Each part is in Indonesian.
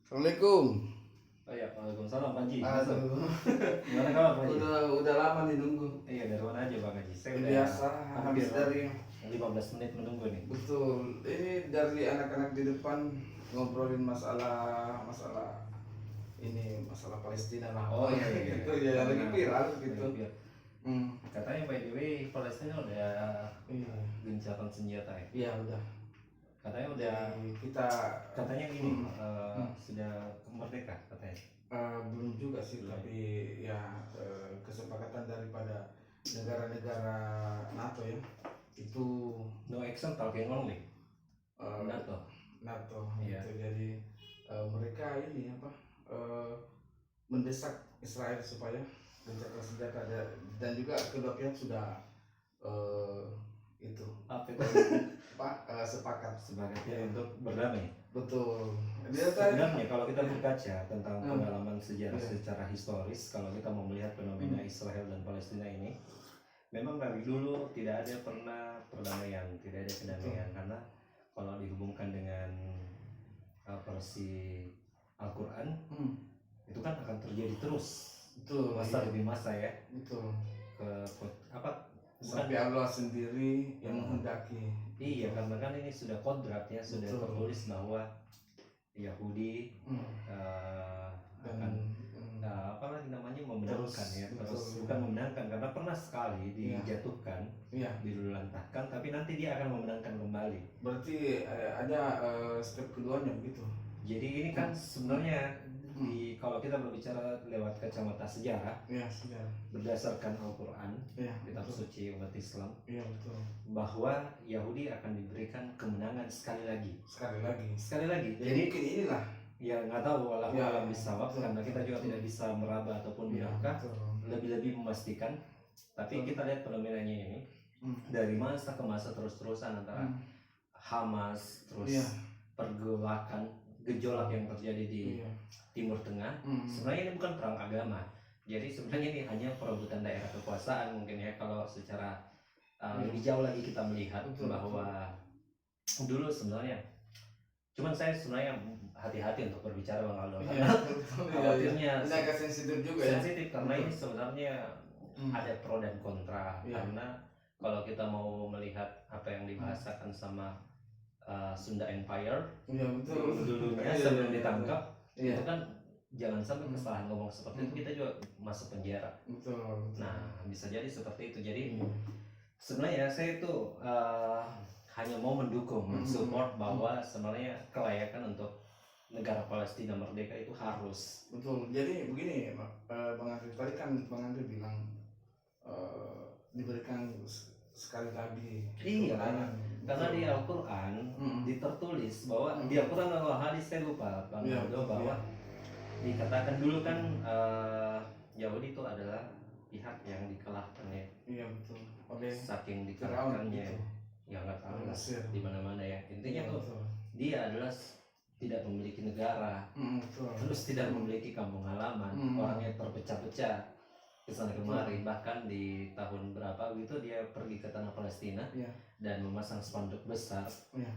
Assalamualaikum. Oh iya, waalaikumsalam Pak Haji. Aduh, Gimana kabar Pak Haji? udah lama nih nunggu. Iya, dari mana aja Bang Haji? Saya udah Biasa hampir habis dari 15 menit menunggu nih. betul. Ini dari anak-anak di depan ngobrolin masalah ini masalah Palestina lah. Oh iya, iya. Itu ya lagi viral gitu. Iya. Katanya by the way, Palestina udah Iya. gencatan senjata ya. Iya udah. Katanya udah, Jadi kita katanya gini, Hmm. sudah merdeka katanya. belum juga sih, Belum. tapi ya kesepakatan daripada negara-negara NATO ya itu No action talking only. eh, NATO. NATO Iya. gitu. Jadi mereka ini apa mendesak Israel supaya gencatan senjata dan juga kedua pihak sudah itu Apa itu? sepakat. Sebagai untuk berdamai. Betul. Dia tadi Sebenarnya kalau kita berkaca tentang Hmm. pengalaman sejarah Iya. secara historis, kalau kita mau melihat fenomena Israel dan Palestina ini, memang dari dulu tidak ada pernah perdamaian, tidak ada kedamaian, karena kalau dihubungkan dengan versi Al-Quran, itu kan akan terjadi terus betul masa iya, demi masa ya, betul apa bukan sampai Allah sendiri yang menghendaki. iya, karena kan ini sudah kodratnya, sudah Betul. tertulis bahwa Yahudi Dan akan apa lagi namanya memenangkan ya, betul, terus iya. bukan memenangkan karena pernah sekali Iya. dijatuhkan, iya, dilulantahkan, tapi nanti dia akan memenangkan kembali. berarti ada step keduanya begitu. Jadi ini kan sebenarnya kalau kita berbicara lewat kacamata sejarah Iya, sudah. berdasarkan Al-Quran, Iya, kitab betul. suci umat Islam, Iya, betul. bahwa Yahudi akan diberikan kemenangan sekali lagi. Sekali lagi. Jadi Mungkin inilah. ya nggak tahu walau Ya, alam bisawab, betul. karena kita juga tidak bisa meraba ataupun Iya, menangkap betul. lebih-lebih memastikan. Tapi Betul. kita lihat fenomenanya ini dari masa ke masa terus-terusan antara Hamas, terus Iya. pergolakan, gejolak yang terjadi di Iya. Timur Tengah. Sebenarnya ini bukan perang agama. Jadi sebenarnya ini hanya perebutan daerah kekuasaan mungkin ya, kalau secara lebih jauh lagi kita melihat Betul, bahwa dulu sebenarnya, cuman saya sebenarnya hati-hati untuk berbicara Bang Aldo, Iya, karena betul. khawatirnya Ini agak sensitif juga ya. sensitif, karena Betul. ini sebenarnya ada pro dan kontra. Iya. Karena kalau kita mau melihat apa yang dibahasakan sama Sunda Empire Iya, betul. dulunya Iya, sebelum iya, ditangkap, Iya. itu kan jangan sampai kesalahan ngomong seperti itu kita juga masuk penjara. Betul. Nah, bisa jadi seperti itu. Jadi Iya. sebenarnya saya itu hanya mau mendukung, mensupport bahwa sebenarnya kelayakan untuk negara Palestina merdeka itu harus. Betul. Jadi begini, Bang Andri, tadi kan Bang Andri bilang diberikan sekali lagi. Iya, kemenangan. karena Betul. di Al-Quran ditertulis bahwa di Al-Quran atau hadis saya lupa Bang Iya, Aldo, betul, bahwa iya. dikatakan dulu kan Yahudi itu adalah pihak yang dikalahkan ya, Iya, betul. Oleh saking Firaun dikalahkannya gitu. ya nggak tahu lah Mesir. di mana-mana ya, intinya Iya, tuh betul. dia adalah tidak memiliki negara, Betul. terus tidak memiliki kampung halaman, orangnya terpecah-pecah kesana kemari. Bahkan di tahun berapa gitu dia pergi ke tanah Palestina Iya. dan memasang spanduk besar Iya.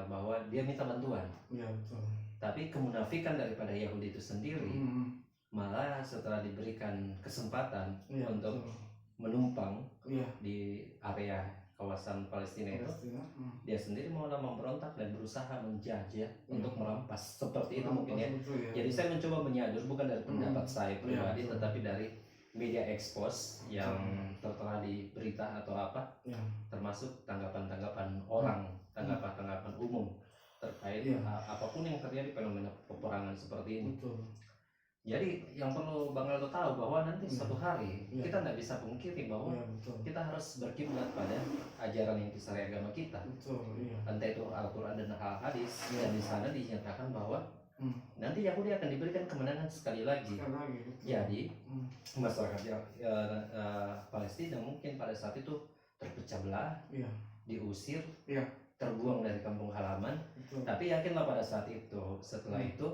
bahwa dia minta bantuan. Iya, betul. Tapi kemunafikan daripada Yahudi itu sendiri, malah setelah diberikan kesempatan Iya, untuk betul. menumpang Iya. di area kawasan Palestina itu, Palestina. dia sendiri malah memberontak dan berusaha menjajah untuk merampas, seperti itu mungkin ya. Betul, ya. Jadi saya mencoba menyadur bukan dari pendapat saya pribadi, betul. tetapi dari media expose yang tertera di berita atau apa, Iya. termasuk tanggapan-tanggapan orang, tanggapan-tanggapan umum terkait apapun yang terjadi fenomena peperangan seperti ini. Betul. Jadi yang perlu Bang Aldo tahu bahwa nanti suatu hari Iya. kita nggak bisa pungkiri bahwa Iya, betul. kita harus berkiblat pada ajaran intisari agama kita, Betul, iya. entah itu Al-Quran dan hadis. Iya. Dan di sana dinyatakan bahwa nanti Yahudi akan diberikan kemenangan sekali lagi. Sekali lagi, betul. Jadi masyarakat Palestina mungkin pada saat itu terpecah belah, Iya. diusir, Iya. terbuang dari kampung halaman. Betul. Tapi yakinlah pada saat itu, setelah itu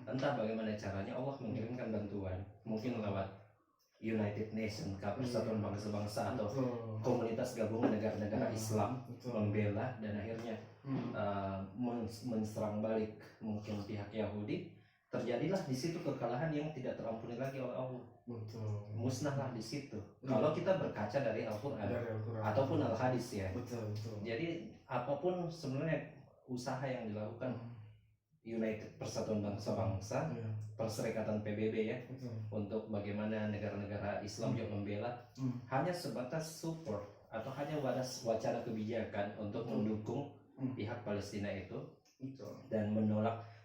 entah bagaimana caranya Allah mengirimkan bantuan, mungkin lewat United Nations, Persatuan Bangsa-Bangsa atau Betul. komunitas gabungan negara-negara Islam Betul. membela dan akhirnya menserang balik mungkin pihak Yahudi, terjadilah di situ kekalahan yang tidak terampuni lagi oleh Allah. Betul. Musnahlah di situ. Kalau kita berkaca dari Al-Quran Dari Al-Quran. ataupun Al-Hadis ya. Betul, betul. Jadi apapun sebenarnya usaha yang dilakukan United Persatuan Bangsa-Bangsa, Iya, Perserikatan PBB ya, betul. untuk bagaimana negara-negara Islam juga membela, hanya sebatas support atau hanya wacana kebijakan untuk Betul. mendukung Hmm. pihak Palestina itu Betul. dan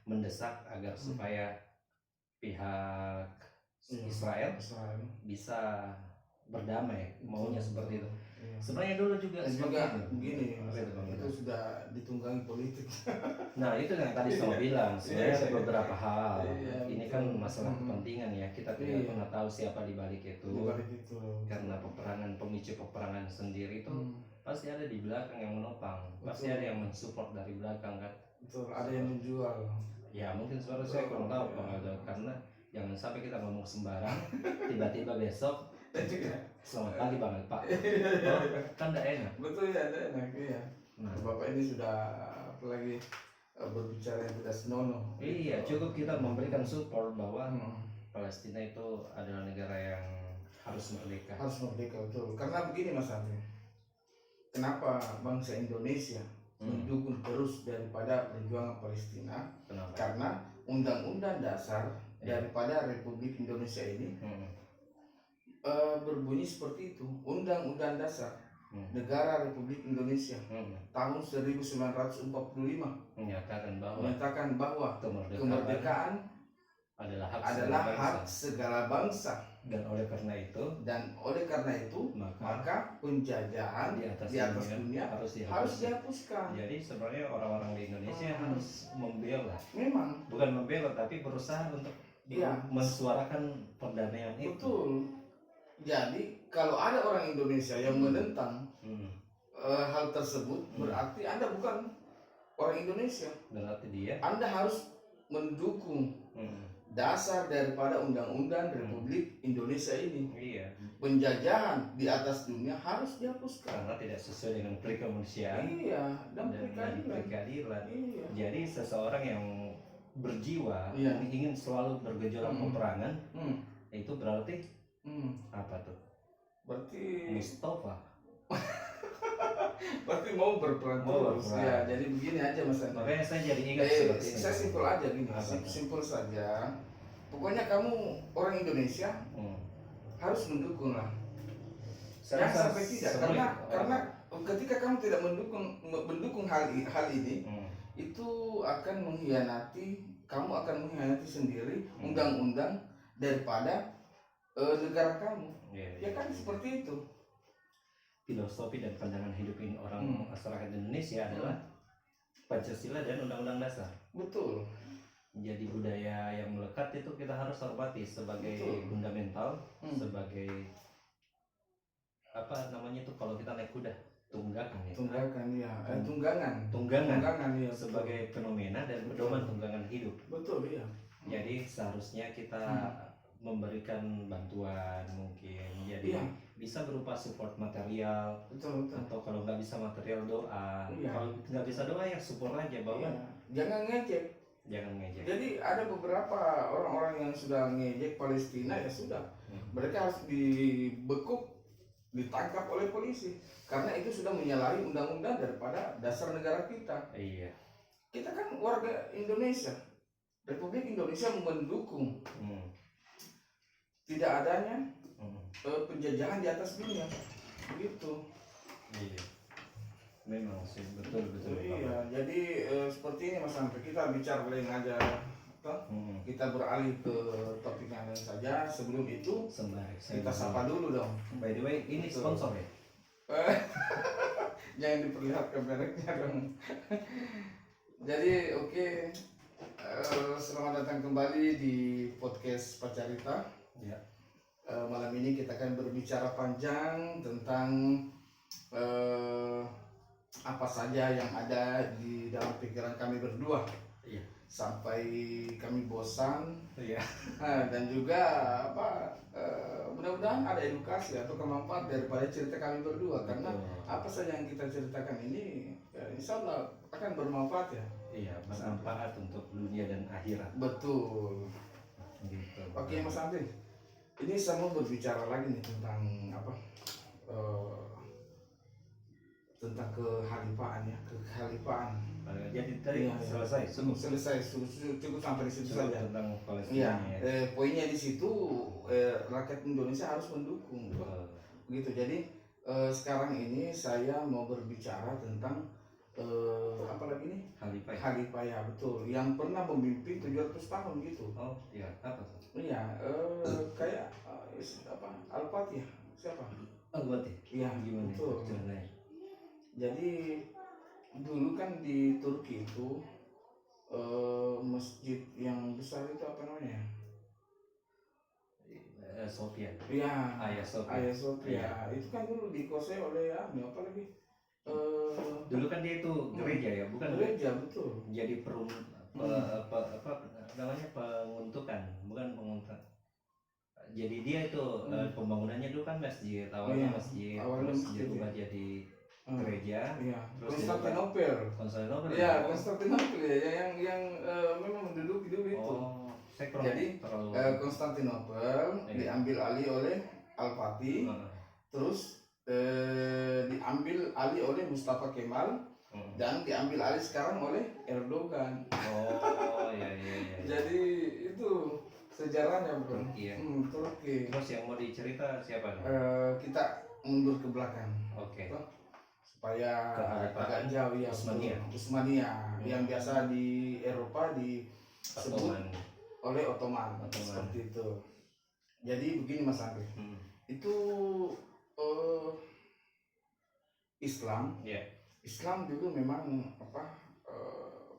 mendesak agar supaya pihak Iya. Israel Israel. bisa berdamai, maunya seperti itu. Iya. Sebenarnya dulu juga Dan seperti juga itu. begini, Apa itu, Bang? itu sudah ditunggangi politik. Nah itu yang tadi saya Iya. bilang, sebenarnya ada Iya. beberapa hal. Iya, Ini betul. kan masalah Hmm. kepentingan ya, kita tidak Iya. pernah tahu siapa di balik itu. Di balik itu. Karena pemicu peperangan sendiri itu Hmm. pasti ada di belakang yang menopang, pasti Betul. ada yang mensupport dari belakang kan. Betul, ada yang menjual. Ya mungkin sebenarnya saya kurang tahu Bang Aldo, karena jangan sampai kita ngomong sembarang, tiba-tiba besok selamat pagi Bang Pak. Oh, kan tidak enak. Betul ya, ada enak ya. Nah, Bapak ini sudah apalagi berbicara yang tidak senonoh. iya cukup kita memberikan support bahwa Hmm. Palestina itu adalah negara yang harus merdeka. Harus merdeka, betul. Karena begini Mas Andri, kenapa bangsa Indonesia mendukung terus daripada perjuangan Palestina? Kenapa? Karena undang-undang dasar Iya. daripada Republik Indonesia ini berbunyi seperti itu. Undang-undang dasar Negara Republik Indonesia tahun 1945 Menyatakan bahwa menyatakan bahwa kemerdekaan adalah adalah segala hak bangsa. segala bangsa, Dan oleh karena itu dan oleh karena itu maka penjajahan di atas, di atas dunia harus harus dihapus. dihapuskan. Jadi sebenarnya orang-orang di Indonesia harus membela, Memang bukan membela tapi berusaha untuk Iya. mensuarakan perdamaian itu. betul. Jadi kalau ada orang Indonesia yang menentang Hmm. hal tersebut, berarti Anda bukan orang Indonesia. Berarti dia Anda harus mendukung dasar daripada undang-undang Republik Indonesia ini. iya, Penjajahan di atas dunia harus dihapuskan. karena tidak sesuai dengan perikemanusiaan Iya, dan dan perikadilan. perikeadilan. Iya. Jadi seseorang yang berjiwa Iya. ingin selalu bergejolak peperangan, Hmm. itu berarti Hmm. apa tuh? Berarti Mustafa. mau berperan Mau terus. berperan. Ya, jadi begini aja Mas Andri. Makanya saya jadi ingat Eh, seperti ini. saya simpel aja gini, Apa tuh? simpel saja. Pokoknya kamu orang Indonesia Hmm. harus mendukung lah. Saya Jangan rasa sampai tidak, semua karena ketika kamu tidak mendukung hal ini, Hmm. itu akan mengkhianati, kamu akan mengkhianati sendiri Hmm. undang-undang daripada negara kamu. Iya, Ya iya. kan seperti itu. Filosofi dan pandangan hidup orang Hmm. masyarakat Indonesia adalah Pancasila dan Undang-Undang Dasar. Betul. Jadi budaya yang melekat itu kita harus hormati sebagai Betul. fundamental, Hmm. sebagai apa namanya itu kalau kita naik kuda, tunggakan ya. Tunggakan ya, tunggangan. Tunggangan Tunggangan ya. betul. sebagai fenomena dan pedoman tunggangan hidup. Betul ya. Jadi seharusnya kita memberikan bantuan mungkin. Jadi Iya. bisa berupa support material Betul betul. atau kalau nggak bisa material doa. Iya. Kalau nggak bisa doa ya support aja bahwa Iya. Jangan ngejek. jangan ngejek. Jadi ada beberapa orang-orang yang sudah ngejek Palestina, ya sudah. Mereka harus dibekuk, ditangkap oleh polisi karena itu sudah menyalahi undang-undang daripada dasar negara kita. Iya. Kita kan warga Indonesia. Republik Indonesia mendukung tidak adanya penjajahan di atas dunia. Begitu. Iya. Memang sih betul. Iya, jadi seperti ini Mas Andri, kita bicara lain aja. Toh? Kita beralih ke topik yang lain saja. Sebelum itu Sembari kita sapa dulu dong. By the way, ini Betul. sponsor ya? Jangan diperlihatkan mereknya dong. Jadi oke. Selamat datang kembali di podcast Pacarita. Ya. Malam ini kita akan berbicara panjang tentang apa saja yang ada di dalam pikiran kami berdua. Iya. Sampai kami bosan. Iya. Dan juga mudah-mudahan ada edukasi atau kemanfaat daripada cerita kami berdua, karena apa saja yang kita ceritakan ini insya Allah akan bermanfaat ya. Iya, bermanfaat untuk dunia dan akhirat. Betul. Gitu. Oke Mas Andri, ini saya mau berbicara lagi nih tentang apa? Tentang kehalifaan ya, kehalifaan. Jadi tadi Iya, iya. selesai, cukup Selesai, cukup sampai di situ cukup saja. tentang Iya, Palestina ya. poinnya di situ rakyat Indonesia harus mendukung, gitu. Jadi sekarang ini saya mau berbicara tentang apa lagi nih? Khalifah. Khalifah ya, betul. Yang pernah memimpin 700 tahun gitu. Oh iya, apa tuh? Iya, kayak apa? Al-Fatih, siapa? Al-Fatih. Iya, Gimana betul. ceritanya? Jadi dulu kan di Turki itu masjid yang besar itu apa namanya? Sofia. Iya, Hagia Sophia. Hagia Sophia. Iya. Itu kan dulu dikuasai oleh apa lagi? Dulu kan dia itu gereja ya, bukan Gereja, betul. jadi apa namanya, penguntukan, bukan penguntukan. Jadi dia itu pembangunannya dulu kan masjid, awalnya Iya, masjid, awalnya terus masjid, dirubah jadi gereja. Iya, Terus Konstantinopel. Konstantinopel. Iya, Konstantinopel ya, yang memang menduduki dulu itu. Oh, saya kurang Jadi terlalu. Konstantinopel Iya. diambil alih oleh Al-Fatih, terus diambil alih oleh Mustafa Kemal, dan diambil alih sekarang oleh Erdogan. Oh iya. Jadi itu sejarahnya bukan? Turki ya. Turki. Terus yang mau dicerita siapa nih? Kita mundur ke belakang. Oke. Supaya agak jauh ya. Utsmania. Utsmania yang biasa di Eropa disebut oleh Ottoman. Seperti itu. Jadi begini Mas Andri. Itu Islam. Yeah. Islam dulu memang apa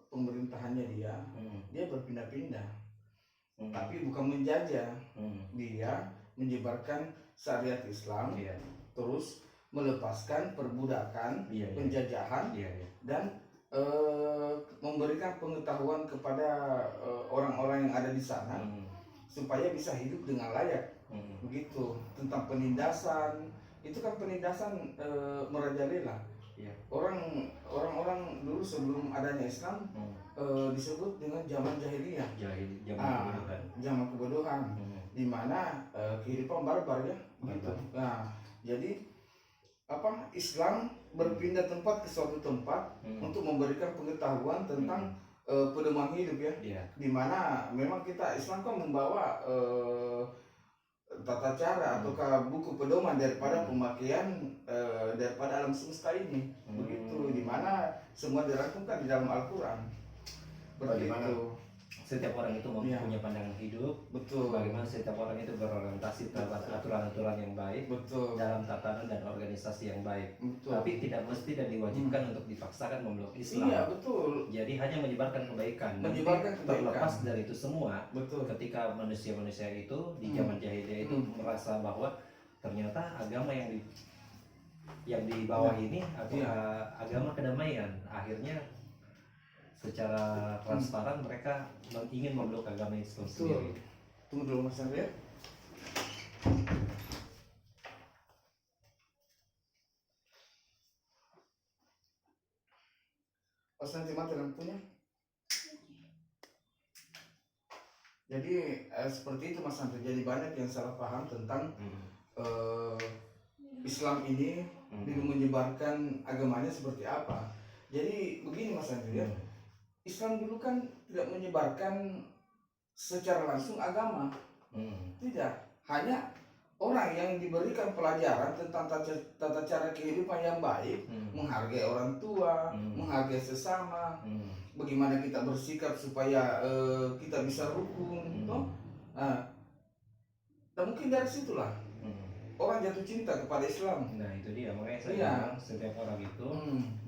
pemerintahannya dia berpindah-pindah. Tapi bukan menjajah. Dia menyebarkan syariat Islam. Yeah. Terus melepaskan perbudakan, penjajahan, dan memberikan pengetahuan kepada orang-orang yang ada di sana supaya bisa hidup dengan layak. Begitu. Tentang penindasan, itu kan penindasan merajalela. Orang-orang dulu sebelum adanya Islam disebut dengan zaman jahiliyah. Zaman kebodohan. Di mana kehidupan barbar ya. Gitu. Nah, jadi apa Islam berpindah tempat ke suatu tempat untuk memberikan pengetahuan tentang pedoman hidup ya. Dimana memang kita Islam kan membawa tata cara ataukah buku pedoman daripada pemakaian daripada alam semesta ini. Begitu, dimana semua dirangkumkan di dalam Al-Quran. Begitu. Setiap orang itu mempunyai pandangan hidup. Betul. Bagaimana setiap orang itu berorientasi terhadap aturan-aturan yang baik. Betul. Dalam tatanan dan organisasi yang baik. Betul. Tapi tidak mesti dan diwajibkan untuk dipaksakan memeluk Islam. Iya, betul. Jadi hanya menyebarkan kebaikan. Terlepas dari itu semua. Betul. Ketika manusia-manusia itu di zaman jahiliyah itu merasa bahwa ternyata agama yang dibawa ini adalah agama kedamaian. Akhirnya secara transparan mereka ingin memeluk agama Islam sendiri. Tunggu dulu Mas Andri. Mas nanti mati lampunya. Jadi seperti itu Mas Andri. Jadi banyak yang salah paham tentang Islam ini dulu menyebarkan agamanya seperti apa. Jadi begini Mas Andri ya. Islam dulu kan tidak menyebarkan secara langsung agama. Tidak, hanya orang yang diberikan pelajaran tentang tata cara kehidupan yang baik, menghargai orang tua, menghargai sesama, bagaimana kita bersikap supaya kita bisa rukun. Nah, mungkin dari situlah orang jatuh cinta kepada Islam. Nah itu dia, makanya saya bilang setiap orang itu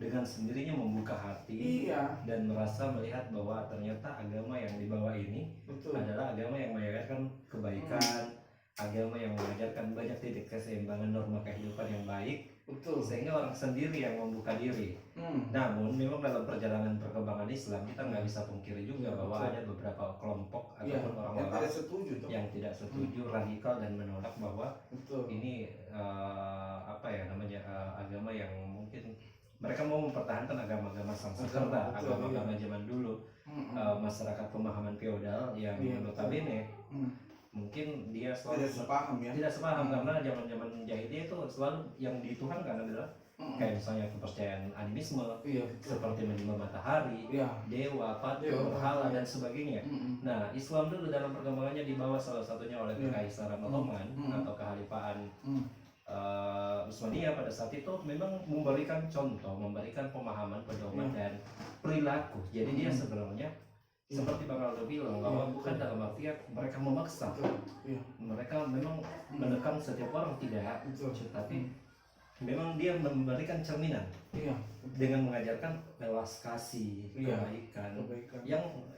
dengan sendirinya membuka hati dan merasa melihat bahwa ternyata agama yang dibawa ini adalah agama yang mengajarkan kebaikan, agama yang mengajarkan banyak titik keseimbangan norma kehidupan yang baik. Sehingga orang sendiri yang membuka diri. Namun memang dalam perjalanan perkembangan Islam kita nggak bisa pungkiri juga bahwa ada beberapa kelompok ataupun orang-orang yang tidak setuju, radikal dan menolak bahwa ini agama yang mungkin mereka mau mempertahankan agama-agama Sanskerta, agama-agama zaman dulu, masyarakat pemahaman feodal yang notabene mungkin dia selalu tidak sepaham karena zaman-zaman jahiliyah itu selalu yang dituhankan adalah kayak misalnya kepercayaan animisme, seperti menyembah matahari, dewa, patung, berhala dan sebagainya. Nah, Islam dulu dalam perkembangannya dibawa salah satunya oleh Kekaisaran Ottoman atau Kehalifaan Utsmaniyah pada saat itu memang memberikan contoh, memberikan pemahaman, pedoman dan perilaku. Jadi dia sebenarnya seperti Bang Aldo bilang bahwa bukan dalam artian mereka memaksa, mereka memang menekan setiap orang, tidak, tapi memang dia memberikan cerminan dengan mengajarkan welas kasih, kebaikan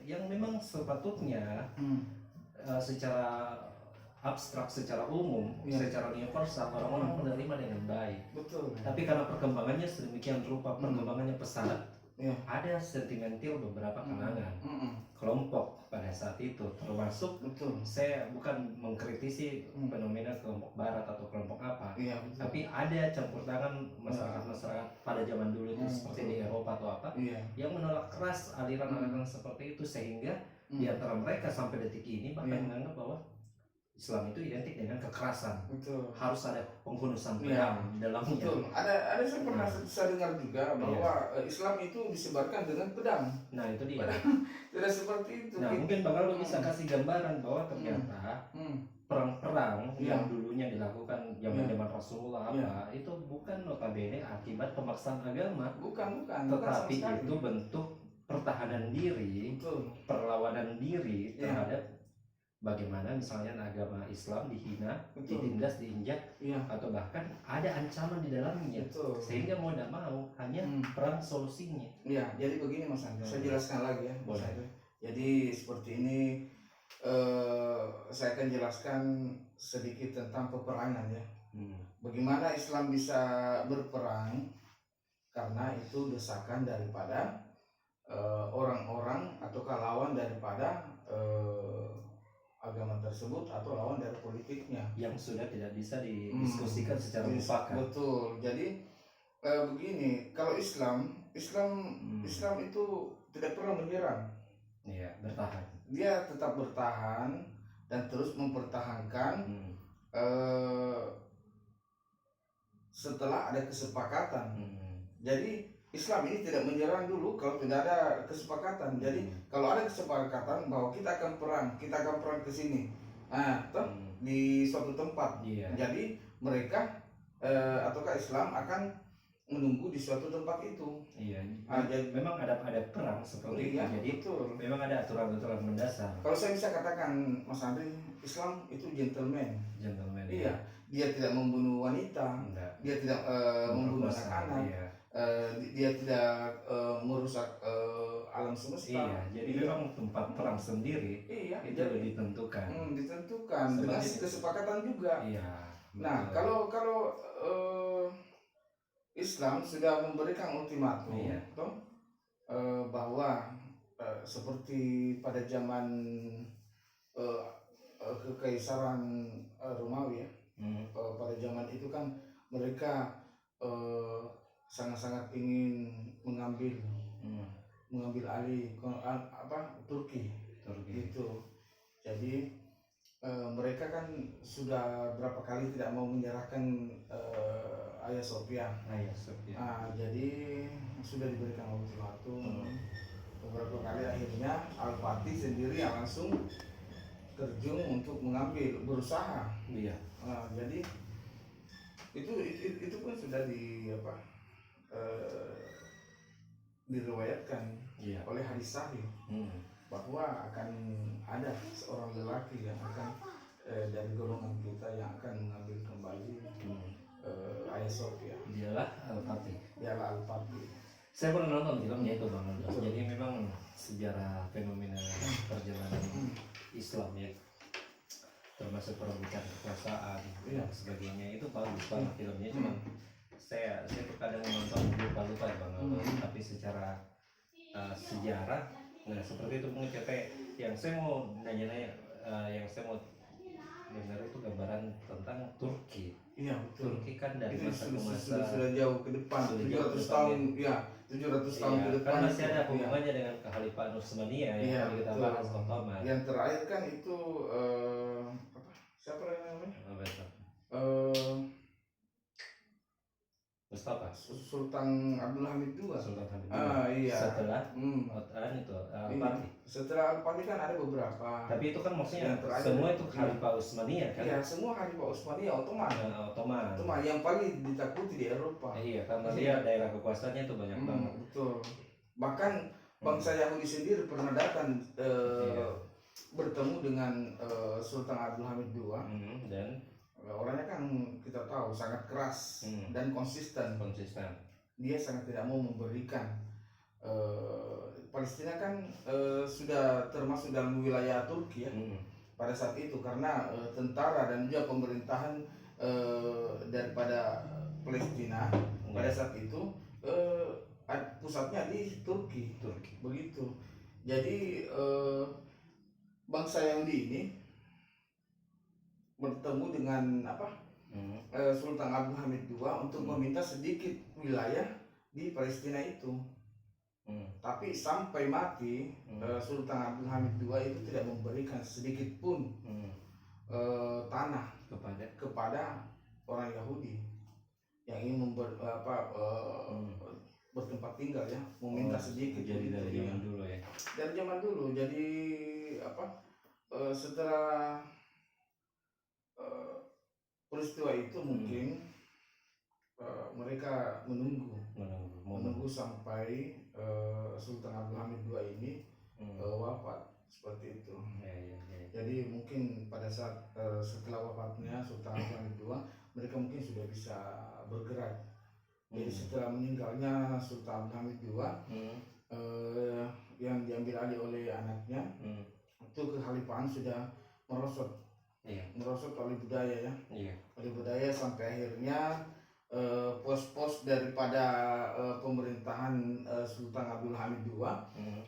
yang memang sepatutnya secara abstrak, secara umum, secara universal orang-orang menerima dengan baik. Tapi karena perkembangannya sedemikian rupa, perkembangannya pesat, ada sentimental beberapa kalangan kelompok pada saat itu, termasuk saya bukan mengkritisi fenomena kelompok barat atau kelompok apa, tapi ada campur tangan masyarakat pada zaman dulu itu seperti di Eropa atau apa yang menolak keras aliran-aliran seperti itu, sehingga di antara mereka sampai detik ini bahkan menganggap bahwa Islam itu identik dengan kekerasan. Harus ada penghunusan pedang di dalamnya. Ada saya pernah saya dengar juga bahwa Islam itu disebarkan dengan pedang. Nah, itu dia. Tidak seperti itu. Nah, mungkin Bang Aldo bisa kasih gambaran bahwa ternyata perang-perang yang dulunya dilakukan zaman-zaman Rasulullah itu bukan notabene akibat pemaksaan agama. Bukan. Tetapi itu bentuk pertahanan diri, perlawanan diri terhadap bagaimana misalnya agama Islam dihina, ditindas, diinjak, atau bahkan ada ancaman di dalamnya, sehingga mau tidak mau hanya perang solusinya. Jadi begini Mas Andri, saya jelaskan lagi ya. Jadi seperti ini, saya akan jelaskan sedikit tentang peperangan ya. Bagaimana Islam bisa berperang, karena itu desakan daripada orang-orang atau lawan daripada agama tersebut atau lawan dari politiknya yang sudah tidak bisa didiskusikan secara mufakat. Betul. Jadi begini, kalau Islam itu tidak pernah menyerang. Bertahan. Dia tetap bertahan dan terus mempertahankan setelah ada kesepakatan. Jadi Islam ini tidak menyerang dulu kalau tidak ada kesepakatan. Jadi kalau ada kesepakatan bahwa kita akan perang ke sini, di suatu tempat. Jadi mereka ataukah Islam akan menunggu di suatu tempat itu. Jadi memang ada perang seperti itu. Jadi memang ada aturan-aturan mendasar. Kalau saya bisa katakan Mas Andri, Islam itu gentleman. Dia tidak membunuh wanita, dia tidak membunuh anak-anak. Dia tidak merusak alam semesta. Jadi memang tempat perang sendiri itu ditentukan. Dengan kesepakatan juga. Nah, kalau Islam sudah memberikan ultimatum bahwa seperti pada zaman Kekaisaran Romawi pada zaman itu kan mereka sangat-sangat ingin mengambil alih Turki gitu. Jadi mereka kan sudah berapa kali tidak mau menyerahkan Hagia Sophia. Jadi sudah diberikan ultimatum beberapa kali, akhirnya Al-Fatih sendiri yang langsung terjun untuk berusaha. Jadi itu pun sudah diriwayatkan oleh hadis sahih bahwa akan ada seorang lelaki yang akan dari golongan kita yang akan mengambil kembali Hagia Sophia. Dialah Al-Fatih. Saya pernah nonton filmnya itu Bang Aldo. Jadi memang sejarah fenomena perjalanan Islam ya, termasuk perebutan kekuasaan dan sebagainya, itu bagus banget filmnya. Cuman saya terkadang menonton lupa ya Bang Aldo, tapi secara sejarah seperti itu mungkin. Yang saya mau nanya yang saya mau dengar itu gambaran tentang Turki Iya betul. Turki kan dari itu masa ke masa sudah jauh ke depan, sudah 700 jauh ke depan, tahun ya 700 tahun iya, ke depan kan masih itu. ada hubungannya dengan Kekhalifahan Utsmaniyah yang Iya, tadi kita betul. bahas Ottoman. Yang terakhir kan itu apa? Siapa namanya? Apa itu? Mustafa. Sultan Abdul Hamid II. Sultan Hamid Iya. Setelah itu Al-Fatih. Setelah Al-Fatih kan ada beberapa. Tapi itu kan maksudnya Yang terakhir semua itu Khalifah Utsmaniyah kan? Iya, semua Khalifah Utsmaniyah Ottoman. Ottoman. Yang paling ditakuti di Eropa. Iya, karena dia daerah kekuasaannya itu banyak banget. Betul. Bahkan bangsa Yahudi sendiri pernah datang bertemu dengan Sultan Abdul Hamid II. Dan orangnya kan kita tahu sangat keras dan konsisten. Dia sangat tidak mau memberikan. Palestina kan sudah termasuk dalam wilayah Turki ya pada saat itu, karena tentara dan juga pemerintahan daripada Palestina pada saat itu pusatnya di Turki. Begitu. Jadi bangsa Yahudi ini bertemu dengan Sultan Abdul Hamid II untuk meminta sedikit wilayah di Palestina itu. Tapi sampai mati Sultan Abdul Hamid II itu tidak memberikan sedikit pun tanah kepada orang Yahudi yang ingin bertempat tinggal ya, meminta sedikit. Jadi dari zaman dulu ya. Dari zaman dulu. Jadi setelah peristiwa itu mungkin mereka menunggu sampai Sultan Abdul Hamid II ini wafat seperti itu. Jadi mungkin pada saat setelah wafatnya Sultan Abdul Hamid II, mereka mungkin sudah bisa bergerak. Jadi setelah meninggalnya Sultan Abdul Hamid II yang diambil alih oleh anaknya, itu kekhalifahan sudah merosot. Merosot oleh budaya ya. Oleh budaya sampai akhirnya pos-pos daripada pemerintahan Sultan Abdul Hamid II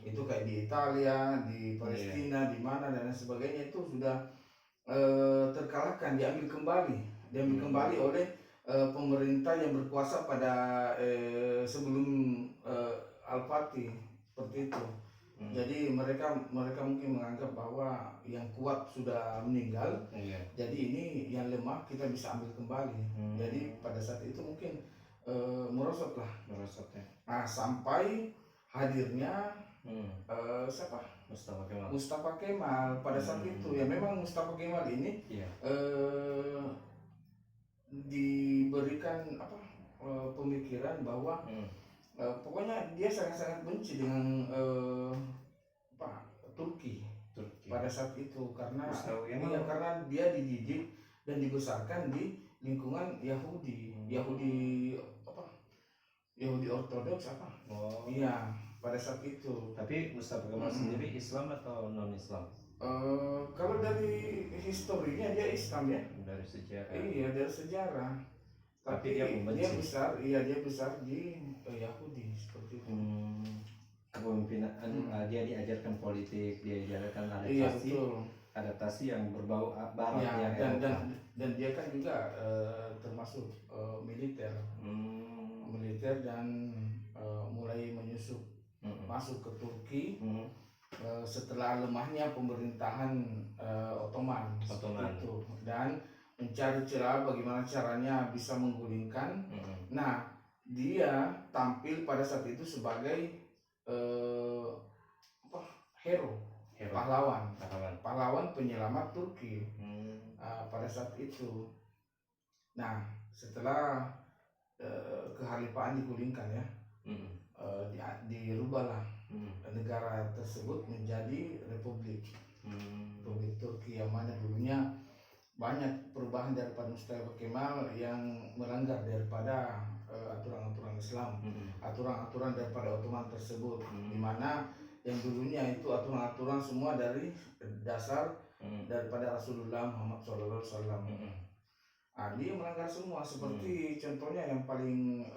itu kayak di Italia, di Palestina, di mana dan sebagainya itu sudah terkalahkan, diambil kembali oleh pemerintah yang berkuasa pada sebelum Al-Fatih seperti itu. Jadi mereka mungkin menganggap bahwa yang kuat sudah meninggal, jadi ini yang lemah kita bisa ambil kembali. Jadi pada saat itu mungkin merosot ya. Nah, sampai hadirnya siapa? Mustafa Kemal pada saat itu. Ya memang Mustafa Kemal ini diberikan pemikiran bahwa pokoknya dia sangat-sangat benci dengan Turki pada saat itu, karena dia dididik dan dibesarkan di lingkungan Yahudi Ortodoks iya pada saat itu. Tapi Mustafa Kemal sendiri Islam atau non Islam? Kalau dari historinya dia Islam ya. Dari sejarah. Iya, dari sejarah. Tapi dia besar di Yahudi seperti itu. Kepemimpinan dia diajarkan politik, dia diajarkan adaptasi yang berbau barat ya, dan dia kan juga termasuk militer dan mulai menyusup masuk ke Turki setelah lemahnya pemerintahan Ottoman itu, dan mencari celah bagaimana caranya bisa menggulingkan. Nah, dia tampil pada saat itu sebagai hero, pahlawan penyelamat Turki pada saat itu. Nah, setelah kekhalifahan digulingkan ya, dirubahlah negara tersebut menjadi Republik Turki, yang mana dulunya banyak perubahan daripada Mustafa Kemal yang melanggar daripada aturan-aturan Islam, aturan-aturan daripada Ottoman tersebut, di mana yang dulunya itu aturan-aturan semua dari dasar daripada Rasulullah Muhammad SAW. Dia melanggar semua, seperti contohnya yang paling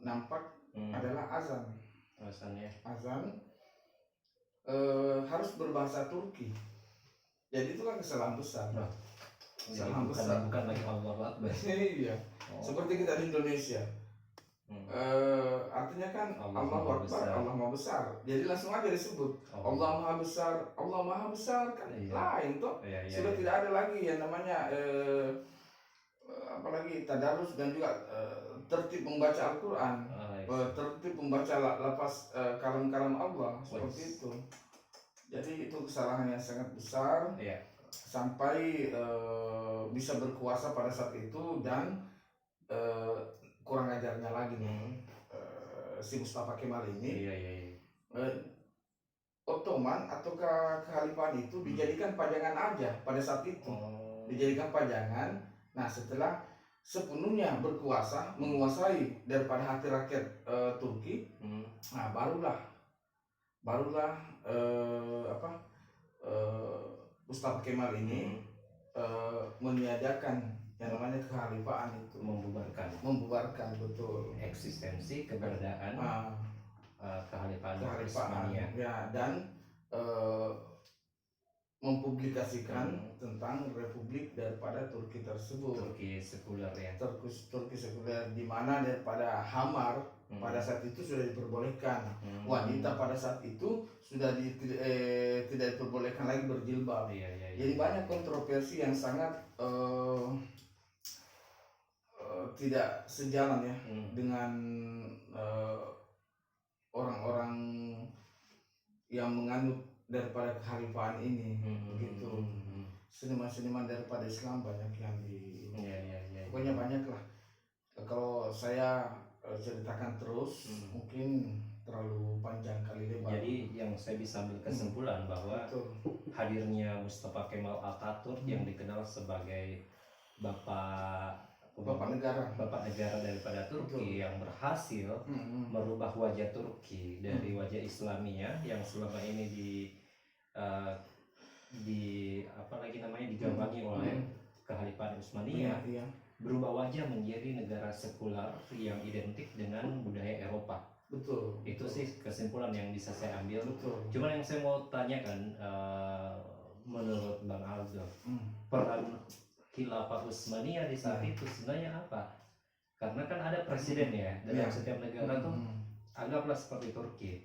nampak adalah azan harus berbahasa Turki. Jadi itu kan kesalahan besar. Saham besar. Bukan lagi Allahu Akbar. Iya. Seperti kita di Indonesia. Artinya kan Allahu Akbar, Allah Maha Besar. Jadi langsung aja disebut Allah Maha Besar, Allah Maha Besar kan lain toh. Sudah tidak ada lagi yang namanya apalagi tadarus dan juga tertib membaca Al-Quran, tertib membaca lafaz kalam-kalam Allah seperti itu. Jadi itu kesalahan yang sangat besar sampai bisa berkuasa pada saat itu dan kurang ajarnya lagi nih si Mustafa Kemal ini. Ottoman atau kekhalifahan itu dijadikan pajangan aja pada saat itu, dijadikan pajangan. Nah setelah sepenuhnya berkuasa menguasai daripada hati rakyat Turki, nah barulah Mustafa Kemal ini meniadakan yang namanya kekhalifahan itu, membubarkan betul eksistensi keberadaan kekhalifahan Utsmaniyah ya, dan mempublikasikan tentang republik daripada Turki tersebut, Turki sekuler ya, Turki sekuler, di mana daripada Hamar pada saat itu sudah diperbolehkan, wanita pada saat itu sudah tidak diperbolehkan lagi berjilbab. Jadi banyak kontroversi yang sangat tidak sejalan ya dengan orang-orang yang menganut daripada kekhalifahan ini, begitu. Seniman-seniman daripada Islam banyak yang pokoknya banyak lah. Kalau saya ceritakan terus mungkin terlalu panjang kali lebar. Jadi yang saya bisa ambil kesimpulan bahwa hadirnya Mustafa Kemal Atatürk yang dikenal sebagai Bapak negara daripada Turki yang berhasil merubah wajah Turki dari wajah Islamia yang selama ini digambangi oleh kekhalifahan Utsmaniyah, berubah wajah menjadi negara sekular yang identik dengan budaya Eropa. Betul. Itu sih kesimpulan yang bisa saya ambil. Betul. Cuman yang saya mau tanyakan, menurut Bang Aldo, peran Khilafah Utsmaniyah di saat itu sebenarnya apa? Karena kan ada presiden ya dalam setiap negara tuh, anggaplah seperti Turki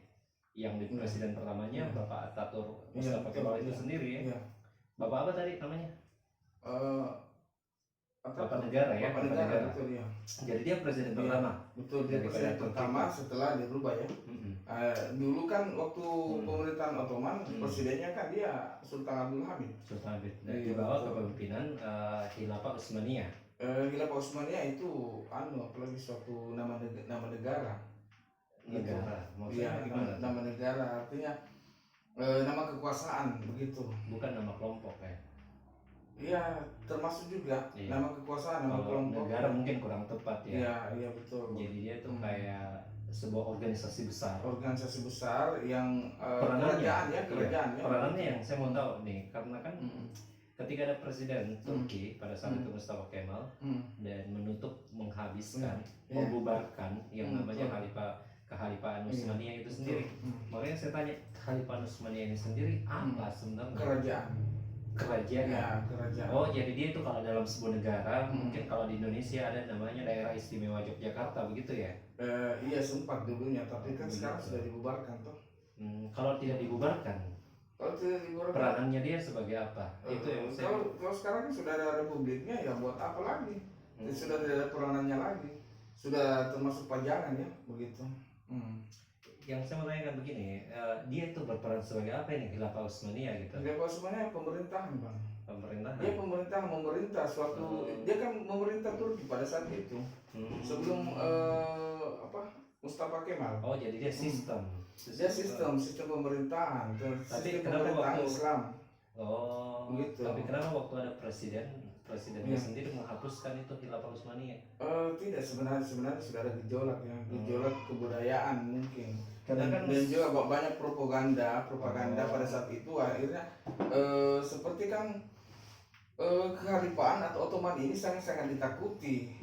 yang di presiden pertamanya Bapak Atatürk Mustafa Kemal itu sendiri ya. Bapak apa tadi namanya? Bapak negara ya. Bapak negara. Betul ya. Jadi dia presiden pertama. Betul, dia presiden pertama setelah dirubah ya. Dulu kan waktu pemerintahan Ottoman presidennya kan dia Sultan Abdul Hamid. Dan dibawa kepemimpinan Khilafah Utsmaniyah. Khilafah Utsmaniyah itu apalagi suatu nama negara. Maksudnya gimana? Nama negara artinya nama kekuasaan begitu. Bukan nama kelompok ya. Iya, termasuk juga nama kekuasaan, nama kelompok. Negara mungkin kurang tepat ya. Iya betul. Jadi dia tuh kayak sebuah organisasi besar. Organisasi besar yang kerajaan ya. Peranannya ya. Yang saya mau tahu nih, karena kan ketika ada presiden Turki pada saat itu Mustafa Kemal dan menghabiskan, membubarkan yang namanya kekhalifahan Utsmaniyah itu sendiri. Makanya saya tanya, kekhalifahan Utsmaniyah ini sendiri apa sebenarnya? Kerajaan. Oh, jadi dia itu kalau dalam sebuah negara, mungkin kalau di Indonesia ada namanya Daerah Istimewa Yogyakarta begitu ya? Iya sempat dulunya, tapi kan sekarang sudah dibubarkan toh. Kalau tidak dibubarkan, peranannya dia sebagai apa? Itu yang kalau sekarang kan sudah ada republiknya, ya buat apa lagi? Sudah tidak ada peranannya lagi, sudah termasuk pajangan ya, begitu. Yang saya mau tanyakan begini, dia itu berperan sebagai apa ini Khilafah Utsmaniyah gitu? Khilafah Utsmaniyah pemerintahan bang. Pemerintahan? Dia memerintah suatu, dia kan memerintah Turki pada saat itu. Sebelum Mustafa Kemal. Oh jadi dia sistem. Dia sistem pemerintahan. Tapi kenapa waktu Islam? Oh gitu. Tapi kenapa waktu ada presidennya sendiri menghapuskan itu Khilafah Utsmaniyah? Tidak, sebenarnya sudah ada gejolak ya, gejolak kebudayaan mungkin. Dan juga banyak propaganda pada saat itu akhirnya seperti kan kekhalifahan atau Ottoman ini sangat ditakuti.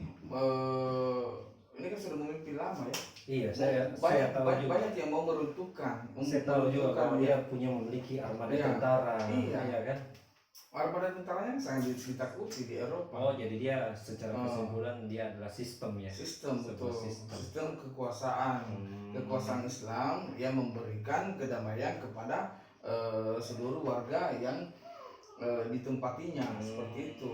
Ini kan sudah memimpin lama ya. Iya, saya tahu juga. Banyak yang mau meruntuhkan. Saya tahu juga kalau dia memiliki armada tentara. Iya kan? armada tentaranya sangat ditakuti di Eropa. Oh, jadi dia secara kesimpulan dia adalah sistem ya. Sistem, betul. Sistem kekuasaan. Kekuasaan Islam yang memberikan kedamaian kepada seluruh warga yang ditempatinya, seperti itu.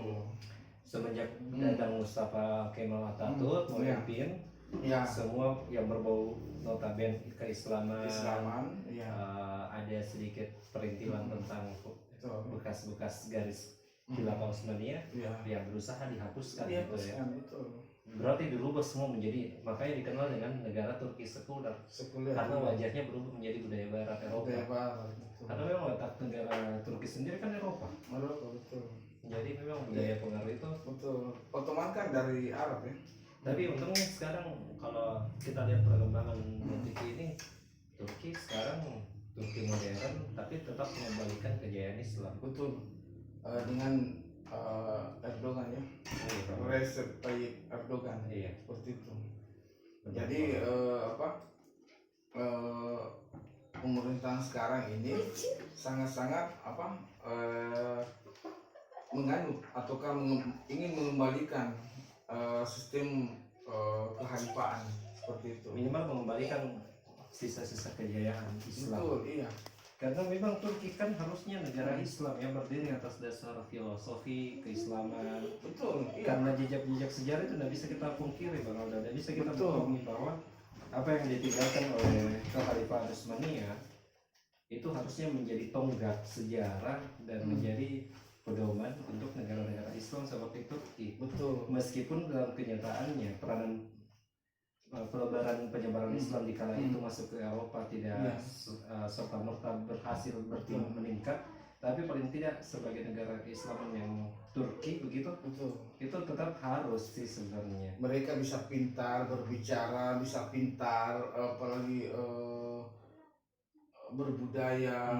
Semenjak datang Mustafa Kemal Atatürk memimpin, semua yang berbau notabene keislaman, ada sedikit perintilan tentang bekas-bekas garis khilafah Utsmaniyah yang berusaha dihapuskan gitu ya. Berarti dirubah semua menjadi, makanya dikenal dengan negara Turki sekuler. Karena wajahnya berubah menjadi budaya barat Eropa. Karena memang letak negara Turki sendiri kan Eropa. Betul. Jadi memang budaya pengaruh itu Ottoman kan dari Arab ya. Tapi untungnya sekarang kalau kita lihat perkembangan Turki ini, Turki sekarang Turki modern tapi tetap mengembalikan kejayaan Islam. Betul. Dengan Erdogan ya, Recep Tayyip Erdogan, seperti itu. Jadi pemerintahan sekarang ini sangat-sangat menganut ataukah ingin mengembalikan sistem kehalifaan, seperti itu. Minimal mengembalikan sisa-sisa kejayaan Islam. Betul, iya. Karena memang Turki kan harusnya negara Islam yang berdiri atas dasar filosofi keislaman. Betul, iya. Karena jejak-jejak sejarah itu tidak bisa kita pungkiri, Bang Alda. Tidak bisa kita bohongi bahwa apa yang ditinggalkan oleh Kekhalifahan Utsmaniyah itu harusnya menjadi tonggak sejarah dan menjadi pedoman untuk negara-negara Islam seperti Turki. Betul. Meskipun dalam kenyataannya peranan pelebaran penyebaran Islam di kala itu masuk ke Eropa tidak serta merta berhasil meningkat, tapi paling tidak sebagai negara keislaman yang Turki begitu, itu tetap harus sih sebenarnya. Mereka bisa pintar berbicara, bisa pintar apalagi berbudaya.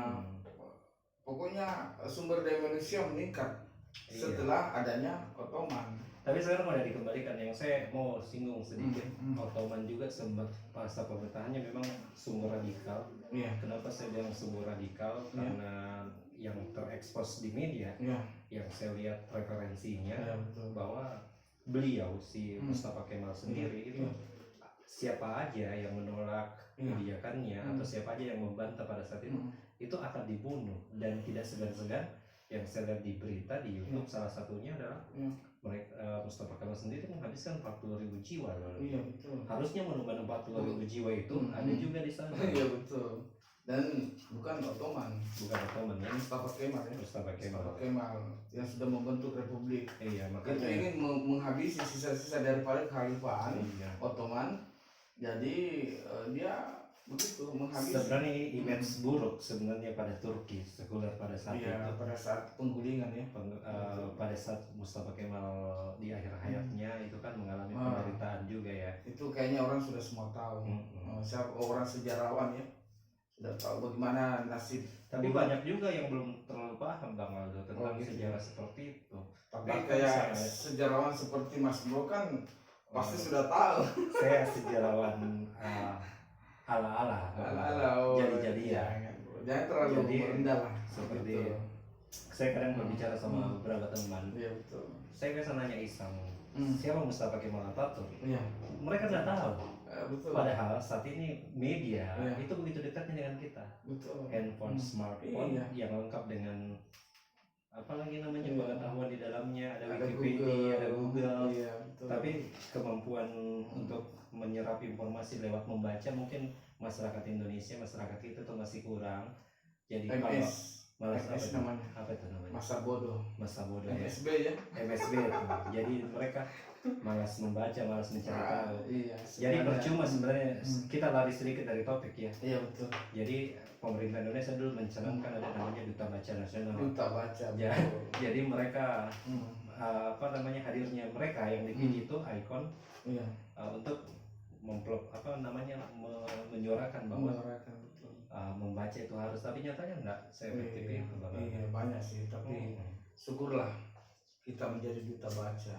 Pokoknya sumber daya manusia meningkat setelah adanya Ottoman. Tapi sekarang udah dikembalikan. Yang saya mau singgung sedikit, Ottoman juga sempat masa pemerintahannya memang sumber radikal. Kenapa saya bilang sumber radikal? Karena yang terekspos di media, yang saya lihat referensinya, bahwa beliau si Mustafa Kemal sendiri itu siapa aja yang menolak kebijakannya atau siapa aja yang membantah pada saat itu akan dibunuh, dan tidak segan-segan. Yang saya lihat di berita di YouTube salah satunya adalah Mustafa Kemal sendiri menghabiskan 40.000 jiwa. Harusnya monumen 40.000 jiwa itu ada juga di sana. Iya betul. Dan bukan Ottoman ya. Mustafa Kemal ya. Mustafa Kemal yang sudah membentuk republik. Makanya itu ingin menghabisi sisa-sisa daripada kekhalifahan Ottoman. Jadi dia begitu menghabisi. Sebenarnya image buruk sebenarnya pada Turki sekuler pada saat itu. Pada saat penggulingan ya. Pada saat Mustafa Kemal di akhir hayatnya itu kan mengalami penderitaan juga ya. Itu kayaknya orang sudah semua tahu. Siapa orang sejarawan ya sudah tahu bagaimana nasib. Tapi banyak juga yang belum terlalu paham Bang Aldo tentang sejarah seperti itu. Tapi kayak sejarawan seperti Mas Bro kan pasti sudah tahu. Saya sejarawan ala-ala, jadi-jadian. Jangan terlalu rendah lah. Seperti saya kadang berbicara sama beberapa teman. Saya biasa nanya iseng, siapa Mustafa Kemal Atatürk? Mereka nggak tahu. Padahal saat ini media itu begitu dekatnya dengan kita. Handphone, smartphone yang lengkap dengan apalagi namanya pengetahuan di dalamnya, ada Wikipedia, ada Google. Tapi kemampuan untuk menyerap informasi lewat membaca mungkin masyarakat Indonesia, masyarakat kita tuh masih kurang. Jadi kalau MS namanya. Apa itu namanya? Masa bodoh ya. MSB ya. MSB itu. Jadi mereka malas membaca, malas mencari tahu. Jadi percuma sebenarnya kita lari sedikit dari topik ya. Iya betul. Jadi pemerintah Indonesia dulu mencanangkan ada namanya Duta Baca Nasional. Duta Baca. Jadi mereka hadirnya mereka yang dipilih itu ikon untuk menyuarakan bahwa membaca itu harus, tapi nyatanya enggak seefektif itu. Banyak sih, tapi syukurlah kita menjadi duta baca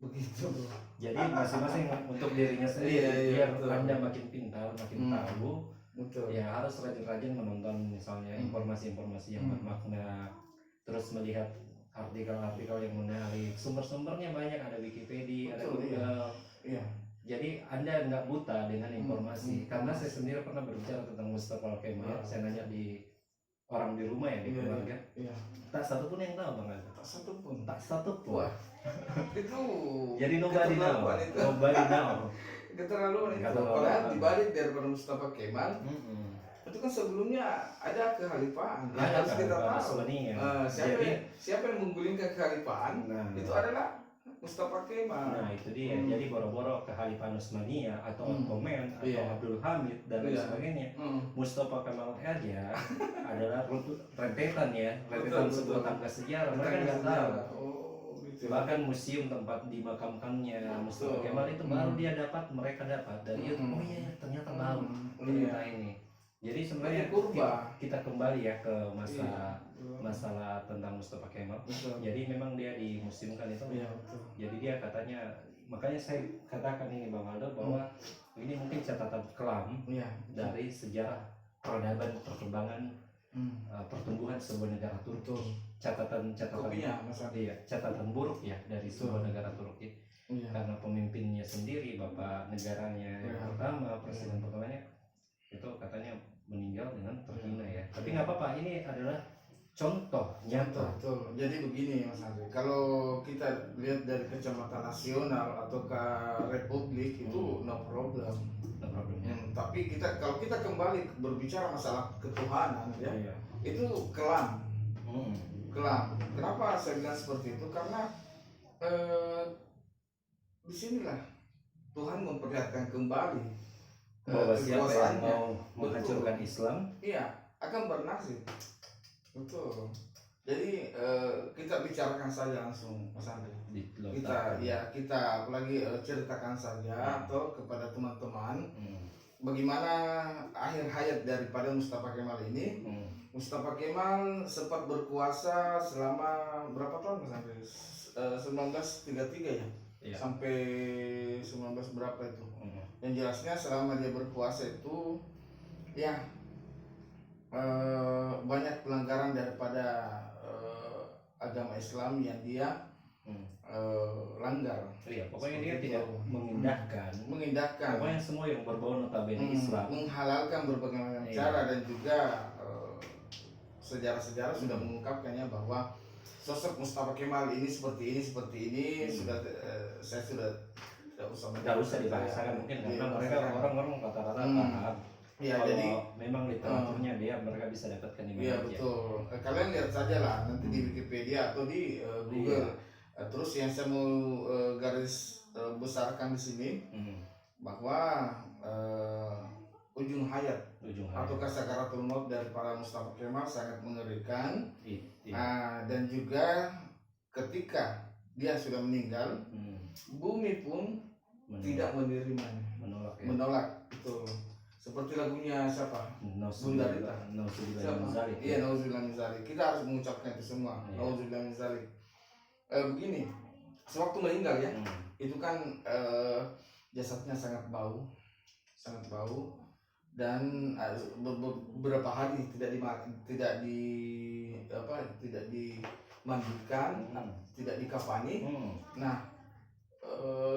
begitu. Jadi masing-masing untuk dirinya sendiri biar Anda makin pintar, makin tahu. Ya harus rajin-rajin menonton misalnya informasi-informasi yang bermakna terus melihat artikel-artikel yang menarik, sumber-sumbernya banyak, ada Wikipedia, ada Google. Iya. Jadi Anda nggak buta dengan informasi, karena saya sendiri pernah berbicara tentang Mustafa Kemal. Saya nanya di orang di rumah ya, di keluarga. Iya. Tak satu pun yang tahu Bang Aldo. Tak satu pun. Wah. Itu jadi nobody know. Keterlaluan itu. Padahal dibalik daripada Mustafa Kemal. Itu kan sebelumnya ada kekhalifahan. Harus kita tahu. Siapa yang menggulingkan kekhalifahan? Itu adalah Mustafa Kemal. Nah itu dia. Jadi boro-boro kekhalifahan Utsmaniyah atau Ottoman atau Abdul Hamid dan lain sebagainya. Mustafa Kemal aja adalah rentetan sebuah tangga sejarah. Mereka nggak tahu. Bahkan museum tempat dimakamkannya Mustafa Kemal itu baru dia dapat, mereka dapat dari YouTube. Oh iya ternyata baru cerita ini. Jadi sebenarnya kita kembali ya ke masalah tentang Mustafa Kemal. Jadi memang dia dimuseumkan itu. Jadi dia katanya, makanya saya katakan ini Bang Aldo bahwa ini mungkin catatan kelam dari sejarah peradaban perkembangan pertumbuhan sebuah negara Turki. Catatan buruk ya dari sebuah negara Turki. Karena pemimpinnya sendiri, bapak negaranya yang pertama, presiden pertamanya itu katanya meninggal dengan terhina ya. Tapi nggak apa-apa, ini adalah contoh nyata. Betul. Jadi begini Mas Andri, kalau kita lihat dari kacamata nasional atau ke republik itu no problem. Tapi kalau kita kembali berbicara masalah ketuhanan itu kelam. Kelam. Kenapa saya bilang seperti itu? Karena disinilah Tuhan memperlihatkan kembali bahwa siapa yang mau menghancurkan Islam akan bernasib. Betul. Jadi kita bicarakan saja langsung Mas Andri. Kita apalagi ceritakan saja atau kepada teman-teman bagaimana akhir hayat daripada Mustafa Kemal ini. Mustafa Kemal sempat berkuasa selama berapa tahun Mas Andri? 1933 ya? Sampai 19 berapa itu? Yang jelasnya selama dia berkuasa itu banyak pelanggaran daripada agama Islam yang dia langgar. Pokoknya dia tidak mengindahkan. Pokoknya semua yang berbau notabene Islam. Menghalalkan berbagai macam cara dan juga sejarah-sejarah sudah mengungkapkannya bahwa sosok Mustafa Kemal ini seperti ini. Saya sudah tidak usah dibahasakan mungkin karena mereka orang-orang rata-rata paham. Jadi memang literaturnya mereka bisa dapatkan di mana. Iya betul. Kalian lihat saja lah nanti di Wikipedia atau di Google. Terus yang saya mau garis besarkan di sini bahwa ujung hayat atau sakaratul maut dari para Mustafa Kemal sangat mengerikan. Dan juga ketika dia sudah meninggal, bumi pun tidak menerimanya, menolak itu. Seperti lagunya siapa? Bunda Rita. Nauzubillah min dzalik. Kita harus mengucapkan itu semua. Nauzubillah min dzalik. Begini, sewaktu meninggal itu kan jasadnya sangat bau dan beberapa hari tidak dimandikan, tidak dikafani. Nah,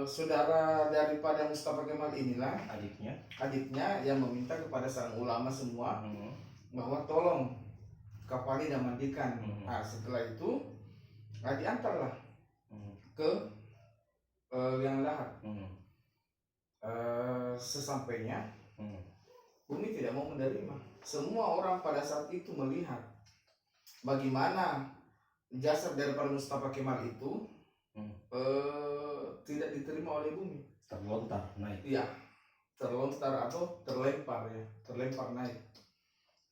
saudara daripada Mustafa Kemal inilah adiknya yang meminta kepada sang ulama semua bahwa tolong kafani dan mandikan. Nah, setelah itu diantarlah ke liang lahat. Sesampainya bumi tidak mau menerima. Semua orang pada saat itu melihat bagaimana jasad daripada Mustafa Kemal itu tidak diterima oleh bumi. Terlontar naik. Iya, terlontar atau terlempar naik.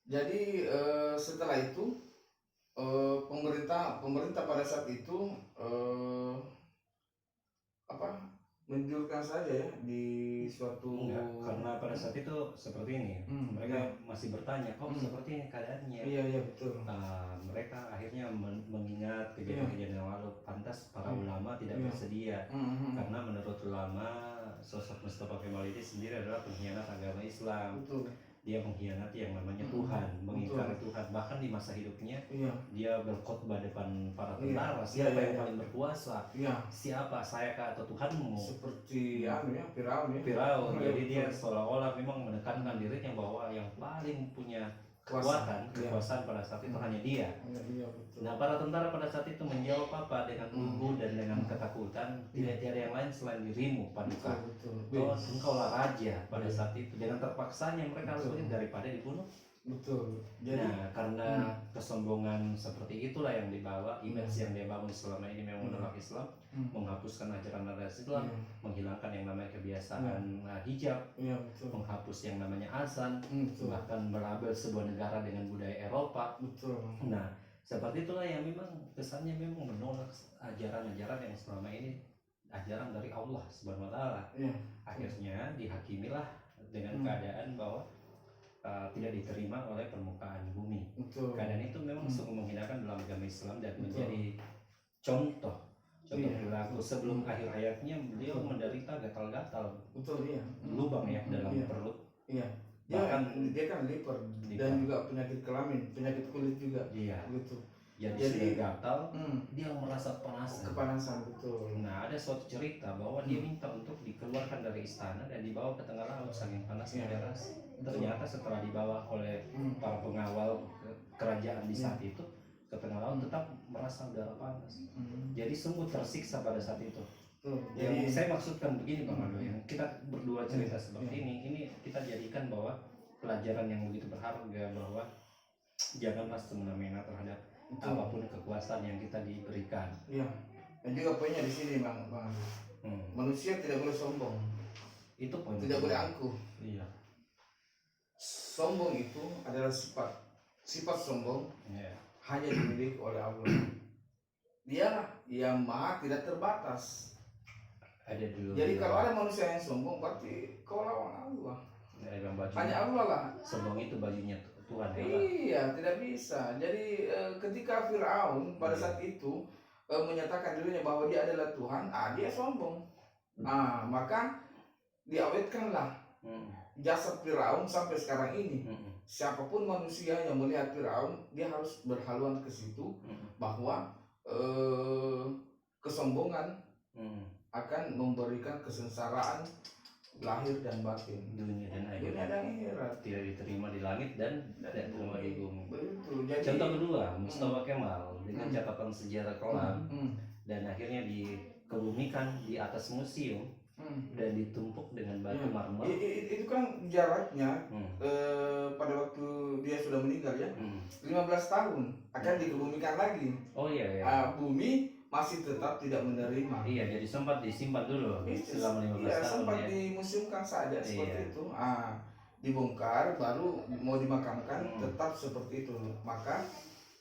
Jadi setelah itu pemerintah pada saat itu menjurkan saja ya di suatu. Karena pada saat itu seperti ini mereka masih bertanya kok seperti ini keadaannya. Iya betul. Nah, mereka akhirnya mengingat kejadian yang lalu. Pantas para ulama tidak bersedia karena menurut ulama sosok Mustafa Kemal ini sendiri adalah pengkhianat agama Islam. Betul. dia mengkhianati yang namanya Tuhan, mengingkari Tuhan. Bahkan di masa hidupnya dia berkhotbah depan para tentara, siapa yang paling berkuasa, siapa, saya kah atau Tuhanmu, seperti Firaun Jadi dia seolah-olah memang menekankan dirinya bahwa yang paling punya kekuasaan pada saat itu hanya dia. Nah, para tentara pada saat itu menjawab apa dengan lugu dan dengan ketakutan, tidak ada yang lain selain dirimu, Paduka. Oh, engkaulah raja pada saat itu. Dengan terpaksanya mereka harus pergi daripada dibunuh. Jadi, nah, karena kesombongan seperti itulah yang dibawa, image yang dia bangun selama ini memang menolak Islam, menghapuskan ajaran Islam, menghilangkan yang namanya kebiasaan hijab, menghapus yang namanya azan, bahkan melabel sebuah negara dengan budaya Eropa. Nah, seperti itulah yang memang kesannya memang menolak ajaran-ajaran yang selama ini ajaran dari Allah Subhanahu wa taala. Akhirnya dihakimilah dengan keadaan bahwa tidak diterima oleh permukaan bumi. Keadaan itu memang sungguh menghinakan dalam agama Islam dan menjadi contoh perilaku. Sebelum akhir hayatnya beliau menderita gatal-gatal, lubang dalam perut. Bahkan dia kan liver dan juga penyakit kelamin, penyakit kulit juga. Jadi gatal, dia merasa kepanasan. Nah, ada suatu cerita bahwa dia minta untuk dikeluarkan dari istana dan dibawa ke tengah laut saking panasnya deras. Ternyata setelah dibawa oleh para pengawal kerajaan di saat itu ke tengah laut, tetap merasa udara panas. Jadi sungguh tersiksa pada saat itu. Yang saya maksudkan begini Bang Aldo, yang kita berdua cerita seperti ini kita jadikan bahwa pelajaran yang begitu berharga, bahwa janganlah semena-mena terhadap apapun kekuasaan yang kita diberikan. Dan juga poinnya di sini Bang. Manusia tidak boleh sombong. Itu poin. Tidak boleh angkuh. Sombong itu adalah sifat sombong hanya dimiliki oleh Allah. Dia yang maha tidak terbatas. Jadi kalau ada manusia yang sombong, berarti kau lawan Allah. Hanya Allah lah. Sombong itu bajunya Tuhan. Tidak bisa. Jadi ketika Firaun pada saat itu menyatakan dirinya bahwa dia adalah Tuhan, dia sombong. Maka diawetkanlah jasad Firaun sampai sekarang ini. Siapapun manusia yang melihat Firaun, dia harus berhaluan ke situ bahwa kesombongan akan memberikan kesengsaraan lahir dan batin, dunia dan akhirat, tidak diterima di langit dan tidak diterima di bumi. Contoh kedua, Mustafa Kemal dengan catatan sejarah kelam dan akhirnya dikebumikan di atas museum dan ditumpuk dengan batu marmer. Itu kan jaraknya pada waktu dia sudah meninggal 15 tahun akan dikebumikan lagi. Bumi masih tetap tidak menerima. Jadi sempat disimpan dulu selama 15 tahun. Sempat dimuseumkan saja seperti itu. Dibongkar baru mau dimakamkan tetap seperti itu. Maka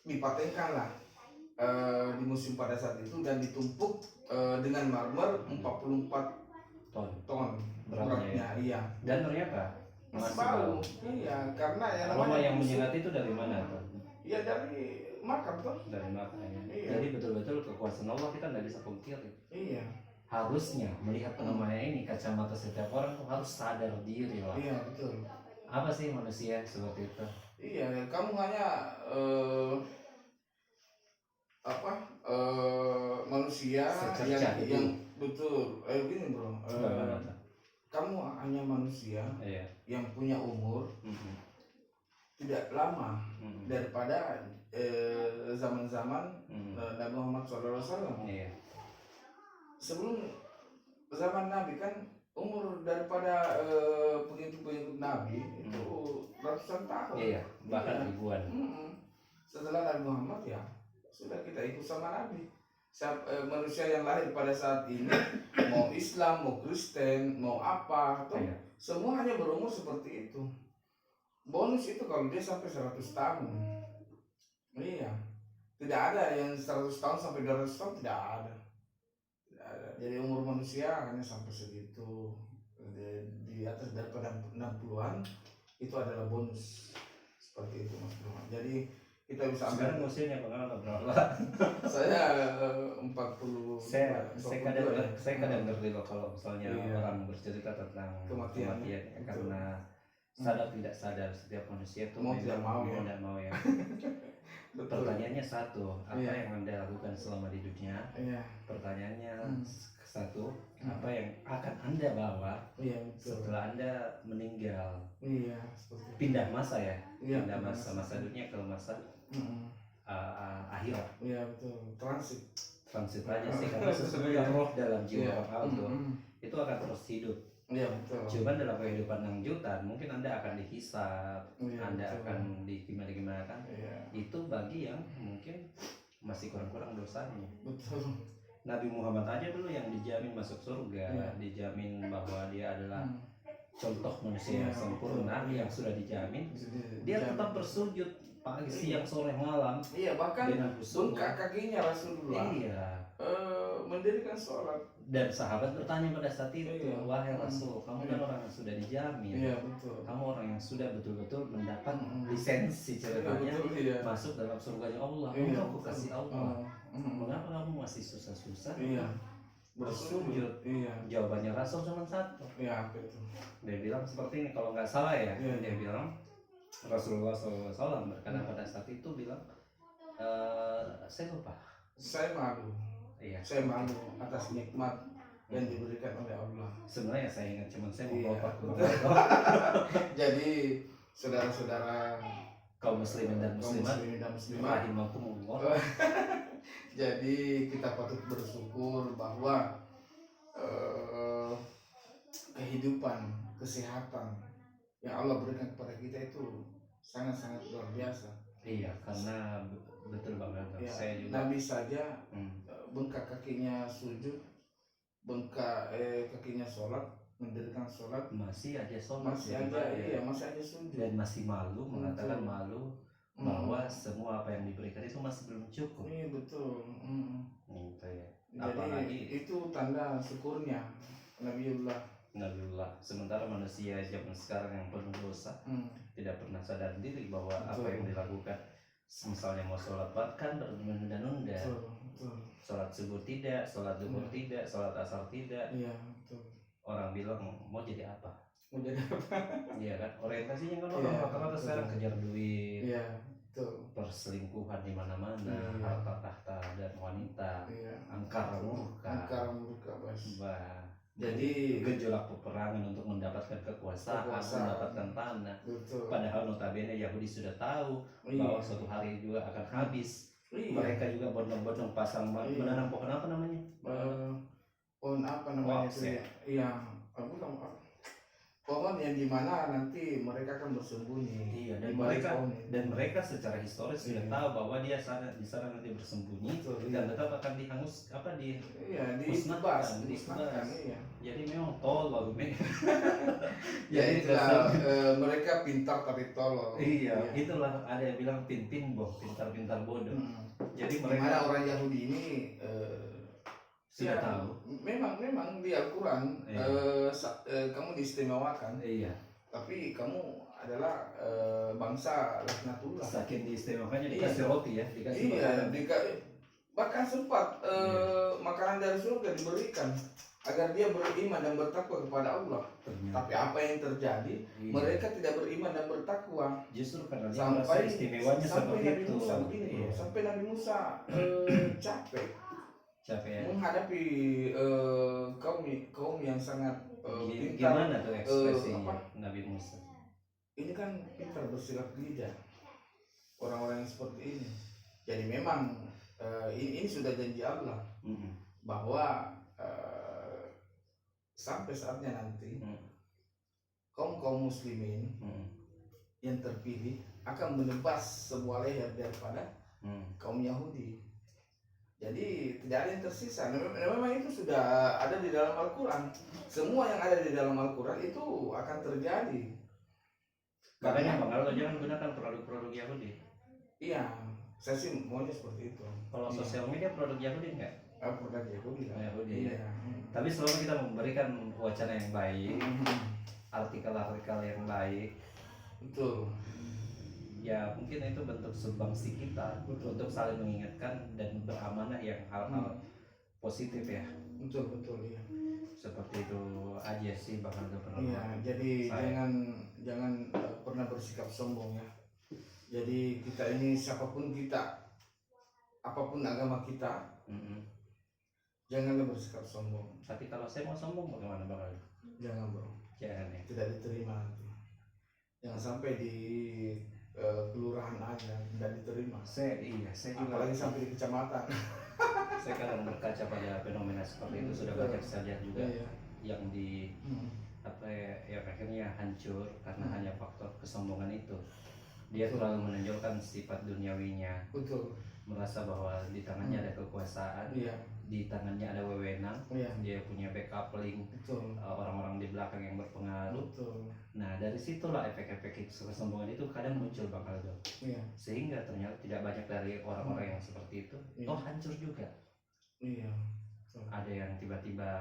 dipatenkanlah di museum pada saat itu dan ditumpuk dengan marmer 44 ton beratnya. Dan ternyata masih bau. Karena yang menyengat itu dari mana? Dari makam tuh. Dari makam. Jadi betul-betul kekuasaan Allah kita nggak bisa pungkiri. Harusnya melihat fenomena ini, kacamata setiap orang tuh harus sadar diri lah. Betul. Apa sih manusia seperti itu? Kamu hanya manusia yang betul. Gini bro. Kamu hanya manusia yang punya umur tidak lama daripada zaman-zaman Nabi Muhammad SAW. Sebelum zaman Nabi kan umur daripada pengikut-pengikut Nabi itu ratusan tahun. Bahkan ribuan. Setelah Nabi Muhammad sudah kita ikut sama Nabi. Manusia yang lahir pada saat ini mau Islam, mau Kristen, mau apa semua hanya berumur seperti itu. Bonus itu kalau dia sampai 100 tahun. Tidak ada yang 100 tahun sampai 200 tahun, tidak ada. Jadi umur manusia hanya sampai segitu. Di atas daripada 60-an itu adalah bonus. Seperti itu Mas Bro. Jadi kita bisa ambil. Sekarang usianya berapa? Saya 40. Saya kadang ngerti loh kalau misalnya orang bercerita tentang kematian karena sadar tidak sadar setiap manusia itu Mau tidak mau ya. tidak mau ya. Betul. Pertanyaannya satu, apa yang Anda lakukan selama di dunia? Pertanyaannya satu, apa yang akan Anda bawa setelah Anda meninggal? Pindah masa ya, pindah masa dunia ke masa akhirat. Iya betul, transit aja sih, karena sesungguhnya roh dalam jiwa orang itu akan terus hidup. Iya betul. Cuman dalam kehidupan lanjutan mungkin Anda akan dihisab, Anda akan gimana kan? Itu bagi yang mungkin masih kurang-kurang dosanya. Betul. Nabi Muhammad aja dulu yang dijamin masuk surga, dijamin bahwa dia adalah contoh manusia yang sempurna, yang sudah dijamin. Dia tetap bersujud pagi, siang, sore, malam. Iya, bahkan bengkak kakinya Rasulullah. Iya. Mendirikan sholat. Dan sahabat bertanya pada saat itu, wahai Rasul, kamu kan orang yang sudah dijamin. Iya, betul. Kamu orang yang sudah betul-betul mendapat lisensi ceritanya masuk dalam surganya Allah. Engkau aku kasih Allah. Mengapa kamu masih susah-susah? Bersujud. Jawabannya Rasul cuma satu. Betul. Dia bilang seperti ini, kalau nggak salah ya. Dia bilang Rasulullah SAW berkata pada saat itu bilang, saya lupa. Saya malu. Saya malu atas nikmat yang diberikan oleh Allah. Sebenarnya saya ingat, cuman saya mau bapak. Jadi saudara-saudara kaum muslimin dan muslimat, rahimakumullah. Jadi kita patut bersyukur bahwa kehidupan, kesehatan yang Allah berikan kepada kita itu sangat-sangat luar biasa. Iya, karena betul banget. Saya juga. Nabi saja bengkak kakinya sujud, bengkak kakinya sholat, mendirikan sholat, masih aja sholat, masih aja sujud, dan masih malu, mengatakan malu bahwa semua apa yang diberikan itu masih belum cukup. Iya betul. Gitu ya. Apalagi itu tanda syukurnya Nabiullah. Sementara manusia zaman sekarang yang penuh dosa tidak pernah sadar diri bahwa apa yang dilakukan. Misalnya mau sholat bahkan menunda-nunda. Sholat subuh tidak, sholat zuhur tidak, sholat asar tidak. Iya betul. Orang bilang mau jadi apa? Iya kan, orientasinya kan orang rata-rata sekarang kejar duit. Iya betul. Perselingkuhan di mana-mana, harta tahta dan wanita. Angkara murka. Bos. Jadi gejolak peperangan untuk mendapatkan kekuasaan, mendapatkan tanah. Betul. Padahal notabene Yahudi sudah tahu bahwa suatu hari juga akan habis. Mereka juga bondong-bondong pasang menanam pohon apa namanya? Pohon apa namanya itu? Iya, pohon yang dimana nanti mereka akan bersembunyi. Iya, dan mereka secara historis sudah tahu bahwa dia di sana nanti bersembunyi dan tetap akan dimusnahkan. Iya. Jadi memang tolol. Jadi mereka pintar tapi tolol. Iya, itulah ada yang bilang pintar-pintar bodoh. Jadi mereka orang Yahudi ini sudah tahu. Memang di Al-Quran kamu diistimewakan. Iya. Tapi kamu adalah bangsa laknatullah. Saking diistimewakannya dikasih roti ya, dikasih bahkan sempat makanan dari surga diberikan agar dia beriman dan bertakwa kepada Allah. Tapi apa yang terjadi? Mereka tidak beriman dan bertakwa. Justru karena dia merasa istimewanya seperti itu. Sampai Nabi Musa capek menghadapi kaum yang sangat pintar. Gimana tuh ekspresinya Nabi Musa? Ini kan pintar bersilat lidah orang-orang yang seperti ini. Jadi memang ini sudah janji Allah bahwa sampai saatnya nanti kaum muslimin yang terpilih akan menebas semua leher daripada kaum Yahudi. Jadi tidak ada yang tersisa. Memang itu sudah ada di dalam Al-Quran. Semua yang ada di dalam Al-Quran itu akan terjadi. Makanya Bang Aldo jangan gunakan produk-produk Yahudi. Iya, saya sih maunya seperti itu. Kalau sosial media produk Yahudi enggak? Produk Yahudi lah. Iya. Tapi selalu kita memberikan wacana yang baik, artikel-artikel yang baik. Betul. Ya mungkin itu bentuk sumbangsi kita untuk saling mengingatkan dan beramanah yang hal-hal positif ya. Betul ya. Seperti itu aja sih bakal pernah. Iya, jadi jangan pernah bersikap sombong ya. Jadi kita ini siapapun kita, apapun agama kita, janganlah bersikap sombong. Tapi kalau saya mau sombong bagaimana bakal? Jangan bro. Jangan ya. Tidak diterima nanti. Jangan sampai di kelurahan aja tidak diterima. Saya juga. Apalagi sampai di kecamatan. Saya kadang berkaca pada fenomena seperti itu, sudah banyak saya lihat juga yang di apa ya, yang akhirnya hancur karena hanya faktor kesombongan itu. Dia terlalu menonjolkan sifat duniawinya. Betul. Merasa bahwa di tangannya ada kekuasaan, di tangannya ada wewenang, dia punya backup link, orang-orang di belakang yang berpengaruh. Betul. Nah dari situlah efek-efek kesombongan itu kadang muncul Bang Aldo. Sehingga ternyata tidak banyak dari orang-orang yang seperti itu hancur juga. Ada yang tiba-tiba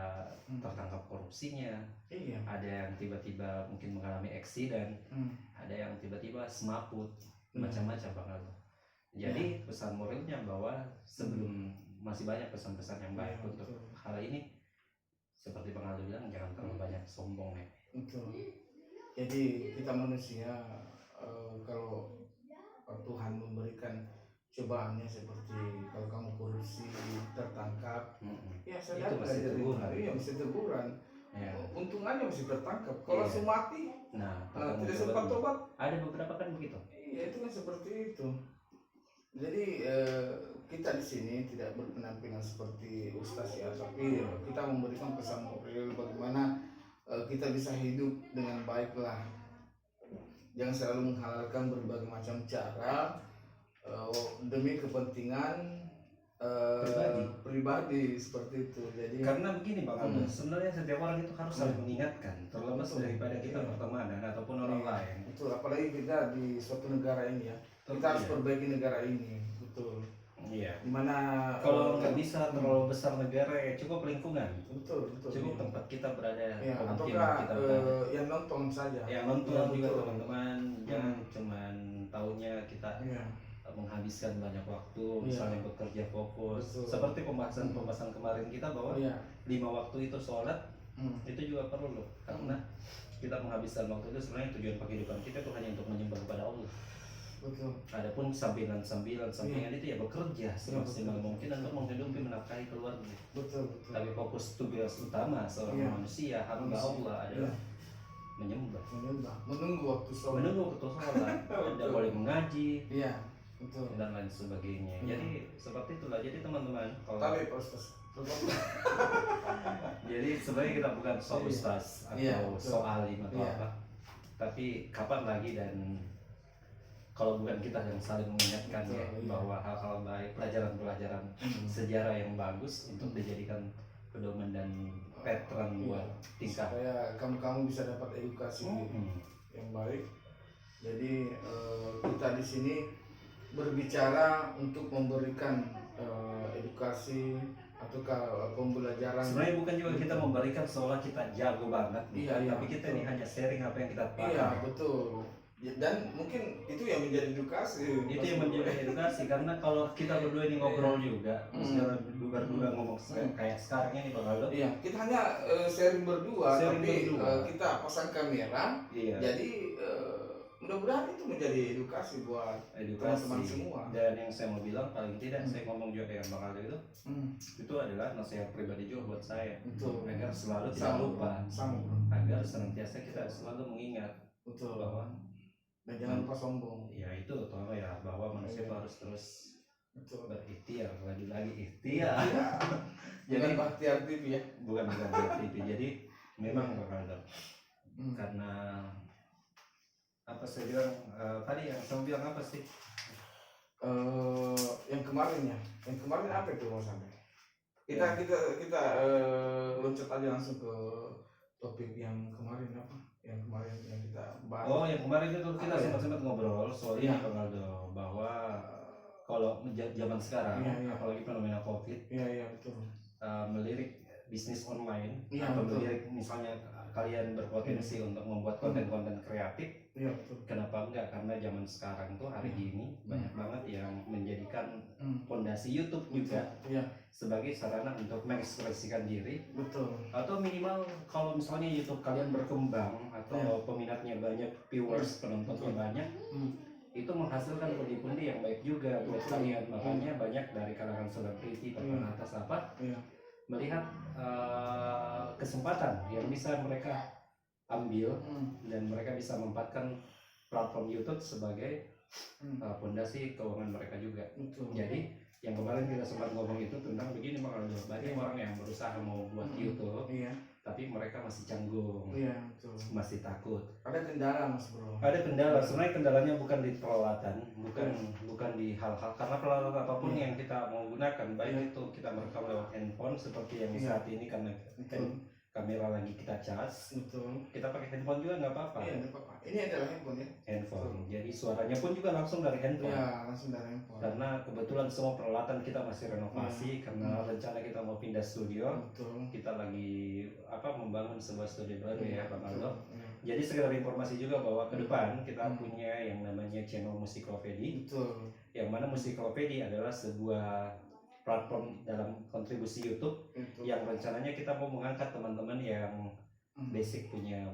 tertangkap korupsinya, ada yang tiba-tiba mungkin mengalami eksiden, ada yang tiba-tiba semaput, macam-macam Bang Aldo. Jadi pesan moralnya bahwa sebelum masih banyak pesan-pesan yang baik untuk hal ini, seperti Bang Aldo bilang, jangan terlalu banyak sombong ya. Betul. Jadi kita manusia kalau Tuhan memberikan cobaannya seperti kalau kamu korupsi tertangkap, ya sadar masih teguran. Iya masih teguran. Untungannya masih tertangkap. Kalau semati, tidak sempat tobat. Ada beberapa kan begitu. Iya itu kan seperti itu. Jadi kita di sini tidak berpenampilan seperti ustaz ya, tapi kita memberikan pesan moral bagaimana kita bisa hidup dengan baiklah. Jangan selalu menghalalkan berbagai macam cara demi kepentingan pribadi seperti itu. Jadi karena begini Bang Aldo, sebenarnya setiap orang itu harus saling mengingatkan, terlepas daripada kita bertemanan ataupun orang lain. Betul, apalagi kita di suatu negara ini ya. Kita harus perbaiki negara ini, betul. Iya. Dimana kalau nggak bisa terlalu besar negara ya cukup lingkungan. Betul. Cukup tempat kita berada. Ataukah yang nonton saja. Yang nonton juga teman-teman, jangan cuman taunya kita menghabiskan banyak waktu, misalnya bekerja fokus. Seperti pembahasan kemarin kita bahwa 5 waktu itu sholat, itu juga perlu loh, karena kita menghabiskan waktu itu sebenarnya tujuan kehidupan kita itu hanya untuk menyembah kepada Allah. Betul. Adapun sampingan itu ya bekerja semaksimal mungkin untuk menghidupi menafkahi keluarga. Betul. Tapi fokus tugas utama seorang manusia hamba Allah adalah menyembah. Menunggu waktu sholat. Tidak boleh mengaji. Betul. Dan lain sebagainya. Jadi seperti itulah. Jadi teman-teman, tapi Ustaz. Jadi sebenarnya kita bukan ustaz atau alim atau apa. Tapi kapan lagi dan kalau bukan kita yang saling mengingatkan bahwa hal-hal baik, pelajaran-pelajaran sejarah yang bagus untuk dijadikan pedoman dan pattern buat tingkah supaya kamu bisa dapat edukasi yang baik. Jadi kita di sini berbicara untuk memberikan edukasi atau pembelajaran. Sebenarnya bukan juga kita memberikan seolah kita jago banget, tapi kita ini hanya sharing apa yang kita paham. Iya betul. Dan mungkin itu yang menjadi edukasi. Itu yang menjadi edukasi karena kalau kita berdua ini ngobrol juga, secara berdua ngomong kayak sekarang ini Bang Aldo. Iya, kita hanya sharing berdua, tapi kita pasang kamera. Jadi mudah-mudahan itu menjadi edukasi buat teman-teman semua. Dan yang saya mau bilang paling tidak saya ngomong juga dengan Bang Aldo itu adalah nasihat pribadi juga buat saya. Agar selalu tidak lupa, agar senantiasa kita selalu mengingat bahwa dan jangan lupa sombong. Ya itu terutama ya bahwa manusia harus terus berikhtiar, lagi-lagi ikhtiar. Jadi Bakhtiar TV ya. Bukan Bakhtiar TV. Jadi memang bakal ada. Karena apa saya bilang tadi yang saya bilang apa sih? Yang kemarin apa itu Mas sampai? Kita loncat aja langsung ke topik yang kemarin apa? Yang kemarin yang kita bahas. Yang kemarin itu kita sempat ngobrol soal ini Bang Aldo, bahwa kalau zaman sekarang apalagi fenomena Covid, betul. Melirik bisnis online atau melirik misalnya kalian berpotensi untuk membuat konten-konten kreatif, betul. Kenapa enggak? Karena karena zaman sekarang tuh hari ini banyak banget yang menjadikan fondasi YouTube juga sebagai sarana untuk mengekspresikan diri. Betul. Atau minimal kalau misalnya YouTube kalian berkembang atau peminatnya banyak, viewers, penontonnya banyak, itu menghasilkan pundi-pundi yang baik juga buat kalian. Makanya banyak dari kalangan selebriti, papan atas apa, melihat kesempatan yang bisa mereka ambil dan mereka bisa memanfaatkan platform YouTube sebagai fondasi keuangan mereka juga. Jadi yang kemarin kita sempat ngomong itu tentang begini, banyak orang yang berusaha mau buat YouTube, tapi mereka masih canggung, masih takut. Ada kendala Mas Bro. Ada kendala. Sebenarnya kendalanya bukan di peralatan, bukan di hal-hal, karena peralatan apapun yang kita mau gunakan, baik itu kita merekam lewat handphone seperti yang saat ini karena kamera lagi kita cas, kita pakai handphone juga nggak apa-apa. Iya, nggak apa-apa. Ini adalah handphone ya. Handphone. Jadi suaranya pun juga langsung dari handphone. Iya, langsung dari handphone. Karena kebetulan semua peralatan kita masih renovasi karena rencana kita mau pindah studio. Kita lagi membangun sebuah studio baru ya, Bang Aldo. Jadi sekedar informasi juga bahwa ke depan kita punya yang namanya channel Musiklopedi. Yang mana Musiklopedi adalah sebuah platform dalam kontribusi YouTube yang rencananya kita mau mengangkat teman-teman yang basic punya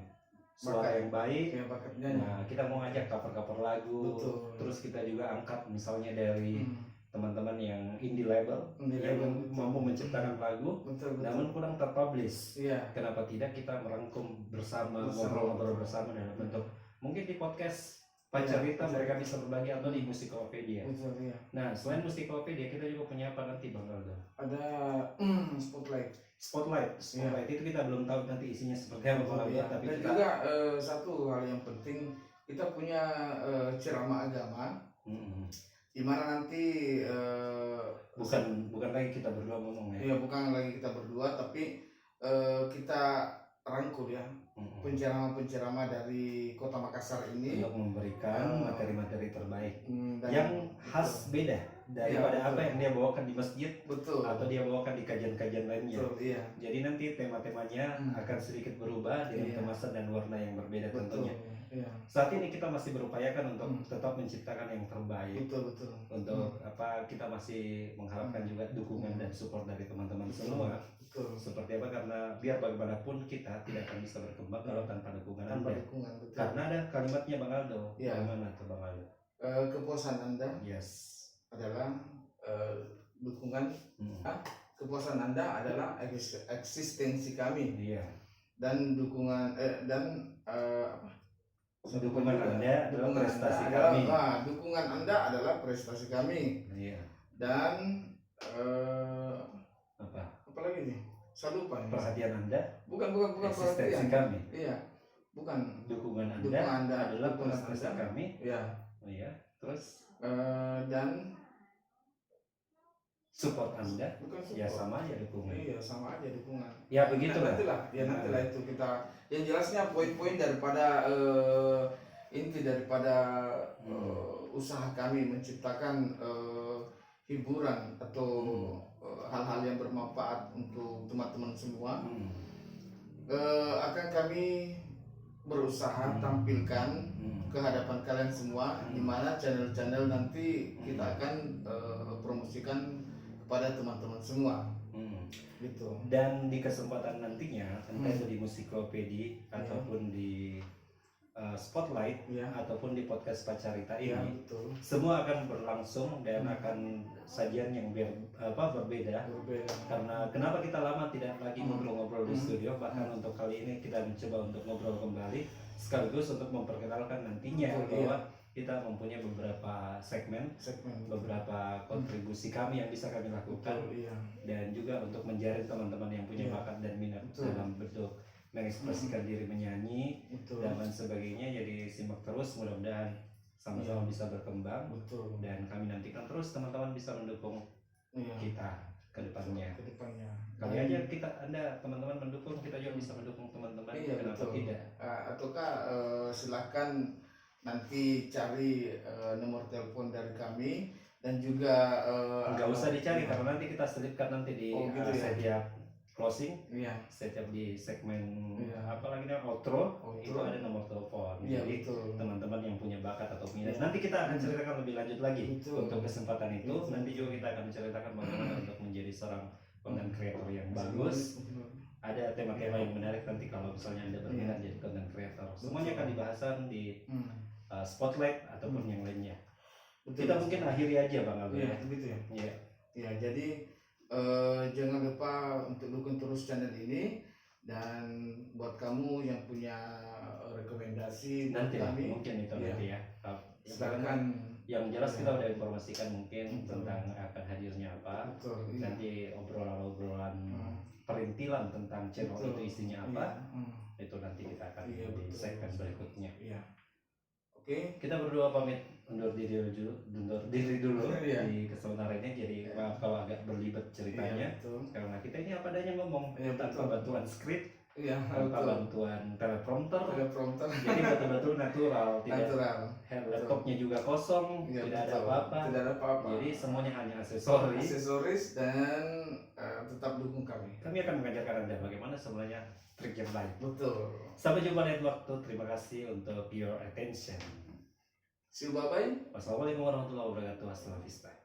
suara yang baik. Nah, kita mau ngajak cover-cover lagu. Terus kita juga angkat misalnya dari teman-teman yang indie label yang mampu menciptakan lagu namun kurang terpublish. Kenapa tidak kita merangkum bersama, ngobrol-ngobrol bersama dalam bentuk mungkin di podcast Pacarita mereka bisa berbagi atau di Musiklopedi. Nah, selain Musiklopedi kita juga punya apa nanti Bang Aldo? Ada Spotlight itu kita belum tahu nanti isinya seperti apa. Tapi dan kita juga satu hal yang penting, kita punya ceramah agama di mana nanti bukan lagi kita berdua ngomong ya. Iya, bukan lagi kita berdua, tapi kita rangkul ya penceramah-penceramah dari Kota Makassar ini untuk memberikan materi-materi terbaik yang khas beda daripada apa yang dia bawakan di masjid atau dia bawakan di kajian-kajian lainnya. Jadi nanti tema-temanya akan sedikit berubah dengan kemasan dan warna yang berbeda tentunya. Saat ini kita masih berupayakan untuk tetap menciptakan yang terbaik. Untuk kita masih mengharapkan juga dukungan dan support dari teman-teman semua. Seperti apa, karena biar bagaimanapun kita tidak akan bisa berkembang kalau tanpa dukungan Anda. Karena ada kalimatnya Bang Aldo. Bagaimana tuh Bang Aldo? Kepuasan Anda adalah dukungan. Kepuasan Anda adalah eksistensi kami. Dan dukungan dukungan Anda adalah prestasi kami. Dukungan Anda adalah prestasi kami. Dan apa lagi nih? Saya lupa. Perhatian Anda bukan eksistensi perhatian kami. Bukan. Dukungan Anda adalah prestasi kami. Terus dan support Anda bukan support. Ya sama aja dukungan. Sama aja dukungan. Ya begitulah. Nantilah itu kita. Yang jelasnya poin-poin daripada inti daripada usaha kami menciptakan hiburan atau hal-hal yang bermanfaat untuk teman-teman semua, akan kami berusaha tampilkan ke hadapan kalian semua, di mana channel-channel nanti kita akan promosikan kepada teman-teman semua. Gitu. Dan di kesempatan nantinya entah itu di Musiklopedi ataupun di Spotlight ataupun di podcast Pacarita ini, semua akan berlangsung dan akan sajian yang berbeda. Karena kenapa kita lama tidak lagi ngobrol-ngobrol di studio, bahkan untuk kali ini kita mencoba untuk ngobrol kembali sekaligus untuk memperkenalkan nantinya bahwa kita mempunyai beberapa segmen, beberapa kontribusi kami yang bisa kami lakukan, dan juga untuk menjaring teman-teman yang punya bakat dan minat dalam bentuk mengekspresikan diri menyanyi dan lain sebagainya. Jadi simak terus, mudah-mudahan sama-sama bisa berkembang. Dan kami nantikan terus teman-teman bisa mendukung kita ke depannya. Kali aja Anda teman-teman mendukung, kita juga bisa mendukung teman-teman. Kenapa tidak? Ataukah silahkan nanti cari nomor telepon dari kami, dan juga nggak usah dicari karena nanti kita selipkan nanti di setiap closing, Iya. setiap di segmen Iya. apa lagi namanya outro, itu ada nomor telepon. Iya, Jadi betul. teman-teman yang punya bakat atau minat, Iya. nanti kita akan ceritakan lebih lanjut lagi. Betul. Untuk kesempatan itu, Betul. nanti juga kita akan menceritakan bagaimana untuk menjadi seorang content creator yang bagus. Ada tema-tema yang menarik nanti kalau misalnya Anda berminat jadi content creator. Semuanya akan dibahasan di Spotlight ataupun yang lainnya. Betul. Kita mungkin akhiri aja Bang Aldo. Iya, begitu ya. Iya. Ya, jadi jangan lupa untuk dukung terus channel ini, dan buat kamu yang punya rekomendasi Nanti lah, kami, mungkin itu nanti ya. silakan. Yang jelas kita udah informasikan mungkin tentang akan hadirnya apa. Betul, iya. Nanti obrolan-obrolan perintilan tentang channel Betul. itu isinya apa. Iya. Itu nanti kita akan Iya, di betul. segmen berikutnya. Iya. Oke. Kita berdua pamit undur diri dulu Iya. di kesempatan ini. Jadi maaf kalau agak berlibat ceritanya. Iya, betul. Karena kita ini apa adanya ngomong, Iya, tanpa betul. bantuan skrip, Iya, tanpa betul. bantuan teleprompter. Teleprompter. Jadi betul-betul natural, tidak Natural. laptopnya juga kosong, Iya, tidak ada betul. apa-apa. Tidak ada apa-apa. Jadi semuanya hanya aksesoris. Aksesoris dan tetap dukung kami. Kami akan mengajarkan Anda bagaimana sebenarnya trik yang lain. Betul. Sampai jumpa lain waktu. Terima kasih untuk your attention. See you, bye-bye. Wassalamualaikum warahmatullahi wabarakatuh. Hasta la vista.